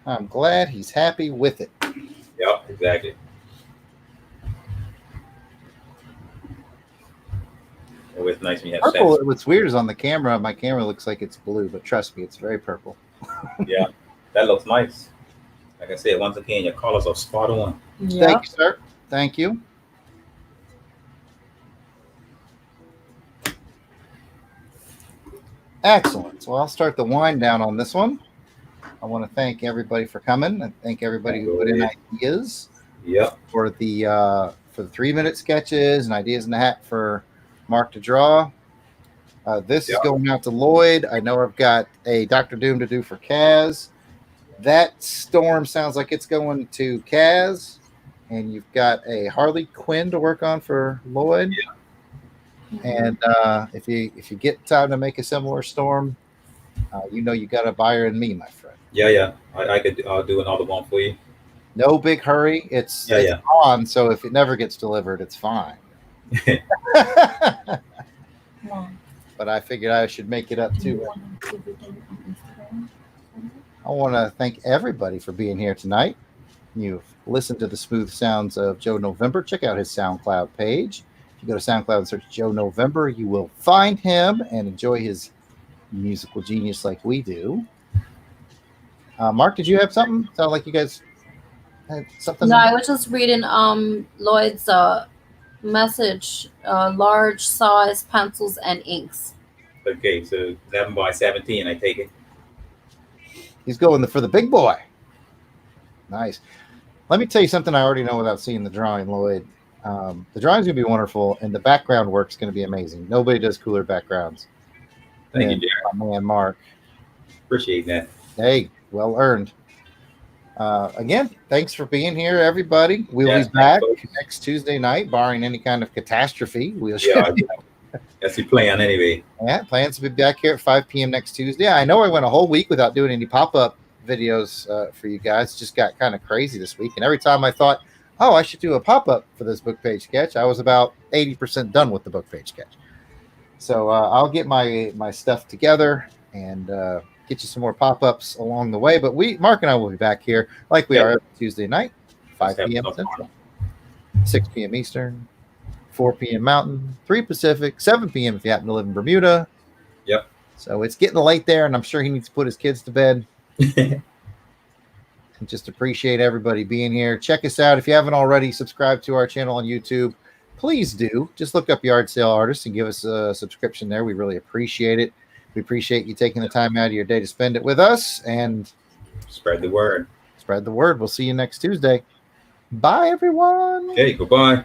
I'm glad he's happy with it. Yep, exactly. Always nice when you have purple. What's weird is on the camera, my camera looks like it's blue, but trust me, it's very purple. Yeah, that looks nice. Like I said, once again, your colors are spot on. Yeah. Thank you, sir. Thank you. Excellent. So I'll start the wind down on this one. I want to thank everybody for coming and thank everybody who put in ideas. Yep. For the 3-minute sketches and ideas in the hat for Mark to draw. This is going out to Lloyd. I know I've got a Dr. Doom to do for Kaz. That storm sounds like it's going to Kaz. And you've got a Harley Quinn to work on for Lloyd. Yeah. And if you get time to make a similar storm, you got a buyer in me, my friend. Yeah. I could do another one for you. No big hurry. It's on, so if it never gets delivered, it's fine. But I figured I should make it up too. I want to thank everybody for being here tonight. You've listened to the smooth sounds of Joe November. Check out his SoundCloud page. If you go to SoundCloud and search Joe November, you will find him and enjoy his musical genius like we do. Mark, did you have something? Sound like you guys had something? No, I was just reading Lloyd's message, large size pencils and inks. Okay, so 11 by 17, I take it. He's going for the big boy. Nice. Let me tell you something I already know without seeing the drawing, Lloyd. The drawing's going to be wonderful, and the background work's going to be amazing. Nobody does cooler backgrounds. Thank you, Jarrod. My man, Mark. Appreciate that. Hey, well earned. Again, thanks for being here, everybody. We'll be back next Tuesday night, barring any kind of catastrophe. That's the plan anyway. Yeah, plans to be back here at 5 p.m. next Tuesday. I know I went a whole week without doing any pop-up videos for you guys. It just got kind of crazy this week. And every time I thought, I should do a pop-up for this book page sketch, I was about 80% done with the book page sketch. So I'll get my stuff together and get you some more pop-ups along the way. But Mark and I will be back here like we are every Tuesday night, 5 p.m. Central, 6 p.m. Eastern, 4 p.m. Mountain, 3 Pacific, 7 p.m. if you happen to live in Bermuda. Yep. So it's getting late there, and I'm sure he needs to put his kids to bed. And just appreciate everybody being here. Check us out. If you haven't already subscribed to our channel on YouTube, please do. Just look up Yard Sale Artists and give us a subscription there. We really appreciate it. We appreciate you taking the time out of your day to spend it with us, and spread the word. Spread the word. We'll see you next Tuesday. Bye, everyone. Okay, goodbye.